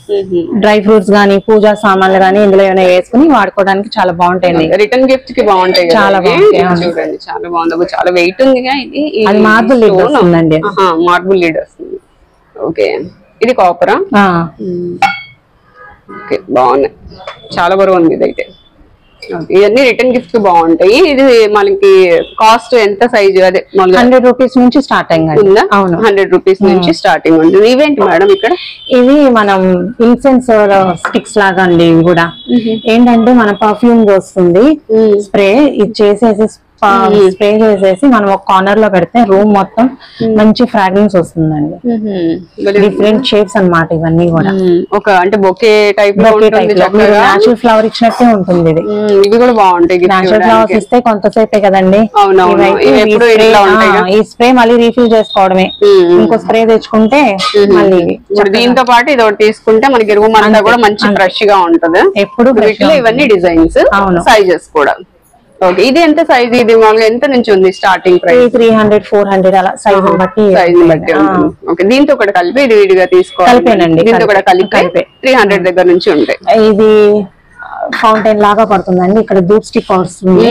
డ్రై ఫ్రూట్స్ గానీ, పూజా సామాన్లు గానీ ఇందులో ఏమైనా వేసుకుని వాడుకోవడానికి చాలా బాగుంటాయండి. రిటర్న్ గిఫ్ట్ కి బాగుంటాయి, చాలా బాగుంటాయి. చూడండి చాలా బాగుంది, చాలా వెయిట్ ఉందిగా. ఇది మార్బుల్ లిడ్ వస్తుందండి. మార్బుల్ లిడ్ వస్తుంది. ఓకే, ఇది కాపరా? ఓకే, బాగున్నాయి, చాలా బరువు ఉంది ఇదైతే. ఇవన్నీ రిటర్న్ గిఫ్ట్ బాగుంటాయి. ఇది మనకి కాస్ట్ ఎంత సైజు? అదే 100 రూపీస్ నుంచి స్టార్టింగ్ ఉందా? అవును, 100 రూపీస్ నుంచి స్టార్టింగ్ ఉంటుంది. ఇవేంటి మేడం ఇక్కడ? ఇవి మనం ఇన్సెన్స్ స్టిక్స్ లాగా అండి. ఇవి కూడా ఏంటంటే మన పర్ఫ్యూమ్ వస్తుంది, స్ప్రే ఇది చేసేసి స్ప్రే చేసేసి మనం ఒక కార్నర్ లో పెడితే రూమ్ మొత్తం మంచి ఫ్రాగ్రెన్స్ వస్తుందండి. డిఫరెంట్ షేప్స్ అన్నమాట ఇవన్నీ కూడా. ఒక అంటే బొకే టైప్ నేచురల్ ఫ్లవర్ ఇచ్చినట్టే ఉంటుంది ఇది. ఇవి కూడా బాగుంటాయి. నేచురల్ ఫ్లవర్స్ ఇస్తే కొంతసేపే కదండి. ఈ స్ప్రే మళ్ళీ రీఫిల్ చేసుకోవడమే. ఇంకో స్ప్రే తెచ్చుకుంటే మళ్ళీ దీంతో పాటు ఇది ఒకటి తీసుకుంటే మనకి రూమ్ అంతా కూడా మంచి ఫ్రెష్ గా ఉంటది ఎప్పుడు. ఇవన్నీ డిజైన్స్, సైజెస్ కూడా. ఓకే, ఇది ఎంత సైజ్? ఇది మామూలుగా ఎంత నుంచి ఉంది స్టార్టింగ్ ప్రైస్? 300, 400 అలా సైజ్ బట్టి ఉంటుంది. ఓకే, దీంతో కూడా కలిపి ఇది విడిగా తీసుకోవాలండి. దీంతో కూడా కలిపి 300 దగ్గర నుంచి ఉంటాయి. ఇది ఫౌంటైన్ లాగా పడుతుందండి. ఇక్కడ ధూప్ స్టిక్ వస్తుంది,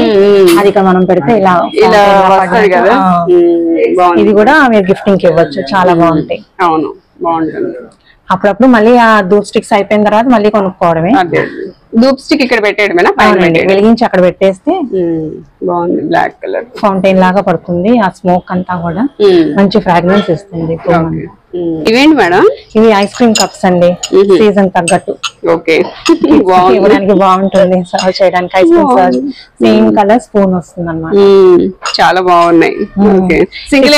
అది ఇక్కడ మనం పెడితే ఇలా వస్తుంది కదా. ఇది కూడా మీరు గిఫ్టింగ్ కి ఇవ్వచ్చు, చాలా బాగుంటాయి. అవును, బాగుంటుంది. అప్పుడప్పుడు మళ్ళీ ఆ ధూప్ స్టిక్స్ అయిపోయిన తర్వాత మళ్ళీ కొనుక్కోవడమే. ధూప్ స్టిక్ ఇక్కడ పెట్టేయడమేనా? వెలిగించి అక్కడ పెట్టేస్తే బాగుంది, బ్లాక్ కలర్ ఫౌంటైన్ లాగా పడుతుంది. ఆ స్మోక్ అంతా కూడా మంచి ఫ్రాగ్రెన్స్ ఇస్తుంది. ఇవేంటి మేడం? ఇవి ఐస్ క్రీమ్ కప్స్ అండి, సీజన్ తగ్గట్టు. ఓకే, ఇవ్వడానికి బాగుంటుంది, సర్వ్ చేయడానికి. Ice cream serve same colour spoon వస్తుంది అన్నమాట. చాలా బాగున్నాయి. సింగిల్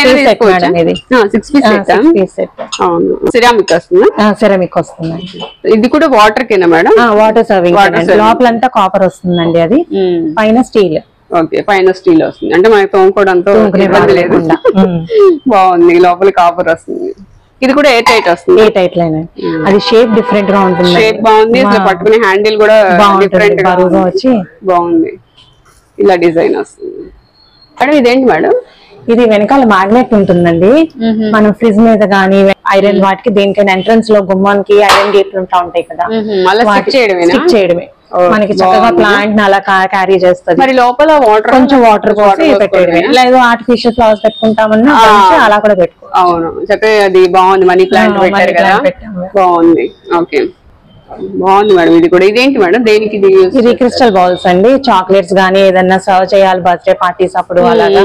సిరామిక్ వస్తుంది. సిరామిక్ వస్తుందండి. ఇది కూడా వాటర్ కేనా మేడం? Water serving. లోపలంతా కాపర్ వస్తుందండి, అది పైన స్టీల్. ఓకే, పైన స్టీల్ వస్తుంది, అంటే మనకి తోముకోవడంతో ఇబ్బంది లేకుండా బాగుంది. లోపల కాపర్ వస్తుంది. ఇది కూడా ఎయిర్ టైట్ వస్తుంది. Air tight line. అది షేప్ డిఫరెంట్ గా ఉంటుంది. షేప్ బాగుంది, పట్టుకునే హ్యాండిల్ కూడా డిఫరెంట్ గా వచ్చి బాగుంది. ఇలా డిజైన్ వస్తుంది. మేడం ఇదేంటి మేడం? ఇది వెనకాల మ్యాగ్నెట్ ఉంటుందండి. మనం ఫ్రిడ్జ్ మీద గానీ, ఐరన్ వాటికి దేనికైనా ఎంట్రన్స్ లో గుమ్మానికి ఐరన్ గేట్లు ఉంటాయి కదా, స్టిక్ చేయడమే. మనకి చక్కగా ప్లాంట్ అలా క్యారీ చేస్తుంది. మరి లోపల వాటర్, కొంచెం వాటర్ పోసి పెట్టేయడమే. లేదు ఆర్టిఫిషియల్ ఫ్లవర్స్ పెట్టుకుంటామన్నా అలా కూడా పెట్టుకో. అవును, చక్కగా అది బాగుంది. మనీ ప్లాంట్ పెట్టారు కదా, బాగుంది. ఓకే, బాగుంది మేడం. ఇది కూడా ఇదేంటి మేడం? దేనికి ఇది క్రిస్టల్ బౌల్స్ అండి. చాక్లెట్స్ గానీ ఏదన్నా సర్వ్ చేయాలి బర్త్డే పార్టీస్ అప్పుడు అలాగా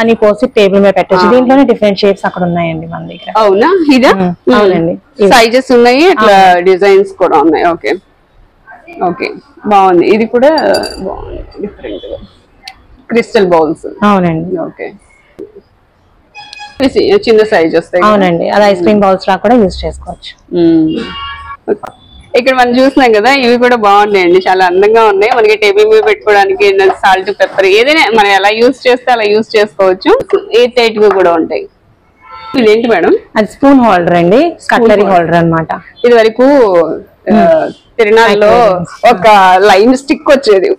అని పోసి టేబుల్ మీద పెట్టచ్చు. దీంట్లోనే డిఫరెంట్ షేప్స్ అక్కడ ఉన్నాయండి మన దగ్గర. అవునా? ఇదా? అవునండి, సైజెస్ ఉన్నాయి, ఇట్లా డిజైన్స్ కూడా ఉన్నాయి. ఓకే ఓకే, బాగుంది. ఇది కూడా బాగుంది, డిఫరెంట్ గా క్రిస్టల్ బౌల్స్. అవునండి. ఓకే, చిన్న సైజ్ వస్తాయి. అవునండి, అది ఐస్ క్రీమ్ బౌల్స్ లా కూడా యూజ్ చేసుకోవచ్చు. ఇక్కడ మనం చూస్తున్నాం కదా, ఇవి కూడా బాగున్నాయండి, చాలా అందంగా ఉన్నాయి. మనకి టేబుల్ మీద పెట్టుకోవడానికి సాల్ట్, పెప్పర్ ఏదైనా మనం ఎలా యూజ్ చేస్తే అలా యూజ్ చేసుకోవచ్చు. ఎయిర్ టైట్ గా కూడా ఉంటాయి. ఇదేంటి మేడం? అది స్పూన్ హోల్డర్ అండి, కట్లరీ హోల్డర్ అన్నమాట. ఇది వరకు తిరునాళ్ళలో ఒక లైన్ స్టిక్ వచ్చేది,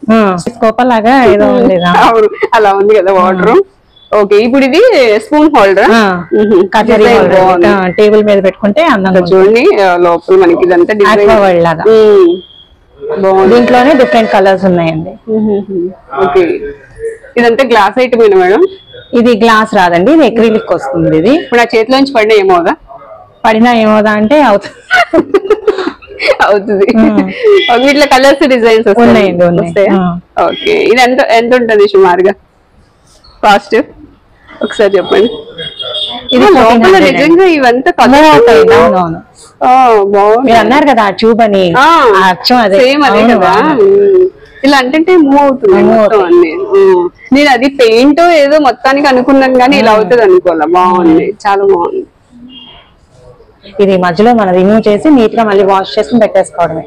స్కోపర్ లాగా ఏదో ఉండేది. అవును, అలా ఉంది కదా వాటర్. ఓకే, ఇప్పుడు ఇది spoon holder, cutlery holder. Table మీద పెట్టుకుంటే అందంగా చూడండి. లోపల మనకి ఇదంతా డిజైన్ లాగా దీంట్లోనే డిఫరెంట్ కలర్స్ ఉన్నాయండి. ఓకే, ఇదంతా గ్లాస్ ఐటమేనా మేడం? ఇది గ్లాస్ రాదండి, ఇది అక్రిలిక్ వస్తుంది. ఇది ఇప్పుడు నా చేతిలోంచి పడినా ఏమోదా? పడినా ఏమోదా అంటే అవుతుంది. అవుతుంది. వీటిలో కలర్స్ డిజైన్స్ ఉన్నాయండి. ఓకే, ఇది ఎంత ఉంటుంది సుమారుగా కాస్ట్ ఒకసారి చెప్పండి. ఇది లోపల నిజంగా ఇవంతా మీరు అన్నారు కదా ట్యూబ్ అని, సేమ్ అదే కదా. ఇలా అంటే మూవ్ అవుతుంది మొత్తం అన్ని. నేను అది పెయింట్ ఏదో మొత్తానికి అనుకున్నాను కానీ ఇలా అవుతుంది అనుకోలే. బాగుంది, చాలా బాగుంది. ఇది మధ్యలో మనం రిమూవ్ చేసి నీట్ గా మళ్ళీ వాష్ చేసి పెట్టేసుకోవడమే.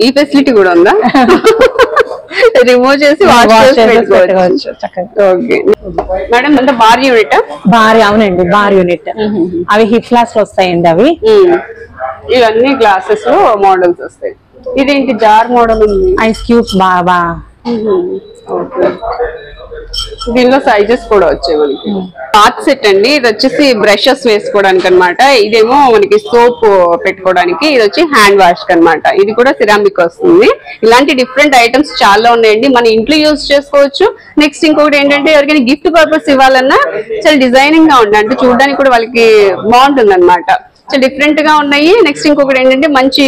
ఈ ఫెసిలిటీ కూడా ఉందా? రిమూవ్ చేసి వాష్ చేసుకోవచ్చు. ఓకే మేడం, అంటే బార్ యూనిట్? బార్, అవునండి, బార్ యూనిట్. అవి హిప్ గ్లాస్ లో వస్తాయండి. అవి ఇవన్నీ గ్లాసెస్ లో మోడల్స్ వస్తాయి. ఇదేంటి జార్ మోడల్ ఉంది? ఐస్ క్యూబ్స్ బాబా. దీనిలో సైజెస్ కూడా వచ్చాయి మనకి. పాత్ సెట్ అండి. ఇది వచ్చేసి బ్రషెస్ వేసుకోవడానికి అనమాట. ఇదేమో మనకి సోప్ పెట్టుకోవడానికి. ఇది వచ్చి హ్యాండ్ వాష్ అనమాట. ఇది కూడా సిరామిక్ వస్తుంది. ఇలాంటి డిఫరెంట్ ఐటమ్స్ చాలా ఉన్నాయండి. మన ఇంట్లో యూజ్ చేసుకోవచ్చు. నెక్స్ట్ ఇంకొకటి ఏంటంటే ఎవరికైనా గిఫ్ట్ పర్పస్ ఇవ్వాలన్నా చాలా డిజైనింగ్ గా ఉంది, అంటే చూడడానికి కూడా వాళ్ళకి బాగుంటుంది అనమాట. చాలా డిఫరెంట్ గా ఉన్నాయి. నెక్స్ట్ ఇంకొకటి ఏంటంటే మంచి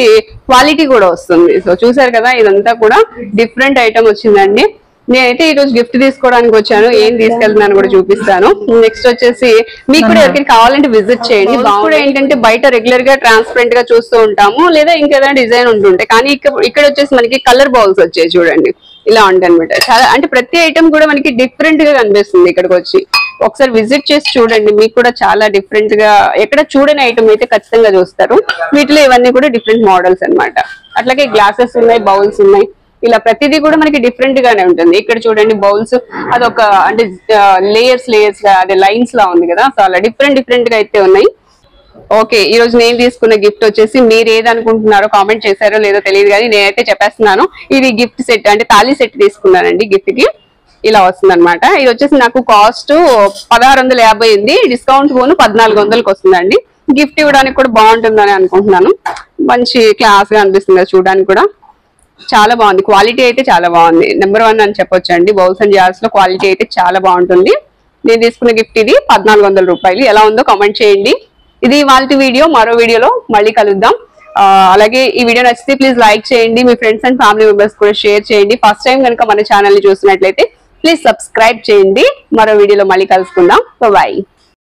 క్వాలిటీ కూడా వస్తుంది. సో చూసారు కదా, ఇదంతా కూడా డిఫరెంట్ ఐటమ్ వచ్చిందండి. నేనైతే ఈ రోజు గిఫ్ట్ తీసుకోవడానికి వచ్చాను. ఏం తీసుకెళ్తున్నాను కూడా చూపిస్తాను. నెక్స్ట్ వచ్చేసి మీకు కూడా ఎవరికి కావాలంటే విజిట్ చేయండి. బాగుంది. ఏంటంటే బయట రెగ్యులర్ గా ట్రాన్స్పరెంట్ గా చూస్తూ ఉంటాము, లేదా ఇంకేదైనా డిజైన్ ఉంటుంటాయి. కానీ ఇక్కడ వచ్చేసి మనకి కలర్ బౌల్స్ వచ్చాయి చూడండి, ఇలా ఉంటాయి అనమాట. చాలా అంటే ప్రతి ఐటమ్ కూడా మనకి డిఫరెంట్ గా కనిపిస్తుంది. ఇక్కడికి వచ్చి ఒకసారి విజిట్ చేసి చూడండి, మీకు కూడా చాలా డిఫరెంట్ గా ఎక్కడ చూడని ఐటమ్ అయితే ఖచ్చితంగా చూస్తారు. వీటిలో ఇవన్నీ కూడా డిఫరెంట్ మోడల్స్ అనమాట. అట్లాగే గ్లాసెస్ ఉన్నాయి, బౌల్స్ ఉన్నాయి. ఇలా ప్రతిదీ కూడా మనకి డిఫరెంట్ గానే ఉంటుంది. ఇక్కడ చూడండి బౌల్స్, అదొక అంటే లేయర్స్ గా అదే లైన్స్ లా ఉంది కదా. సో అలా డిఫరెంట్ గా అయితే ఉన్నాయి. ఓకే, ఈ రోజు నేను తీసుకున్న గిఫ్ట్ వచ్చేసి మీరు ఏదనుకుంటున్నారో కామెంట్ చేశారో లేదో తెలియదు కానీ నేనైతే చెప్పేస్తున్నాను. ఇది గిఫ్ట్ సెట్, అంటే తాళీ సెట్ తీసుకున్నానండి. గిఫ్ట్ కి ఇలా వస్తుంది అనమాట. ఇది వచ్చేసి నాకు కాస్ట్ 1650 ఉంది. డిస్కౌంట్ పోను 1400కి వస్తుందండి. గిఫ్ట్ ఇవ్వడానికి కూడా బాగుంటుందని అనుకుంటున్నాను. మంచి క్లాస్ గా అనిపిస్తుంది చూడడానికి కూడా. చాలా బాగుంది, క్వాలిటీ అయితే చాలా బాగుంది. నెంబర్ 1 అని చెప్పొచ్చు అండి. బౌల్స్ అండ్ జార్స్ లో క్వాలిటీ అయితే చాలా బాగుంటుంది. నేను తీసుకున్న గిఫ్ట్ ఇది 1400 రూపాయలు. ఎలా ఉందో కామెంట్ చేయండి. ఇది ఇవాల్టి వీడియో. మరో వీడియోలో మళ్ళీ కలుద్దాం. అలాగే ఈ వీడియో నచ్చితే ప్లీజ్ లైక్ చేయండి, మీ ఫ్రెండ్స్ అండ్ ఫ్యామిలీ మెంబర్స్ కూడా షేర్ చేయండి. ఫస్ట్ టైం కనుక మన ఛానల్ ని చూస్తున్నట్లయితే ప్లీజ్ సబ్స్క్రైబ్ చేయండి. మరో వీడియోలో మళ్ళీ కలుసుకుందాం. బాయ్.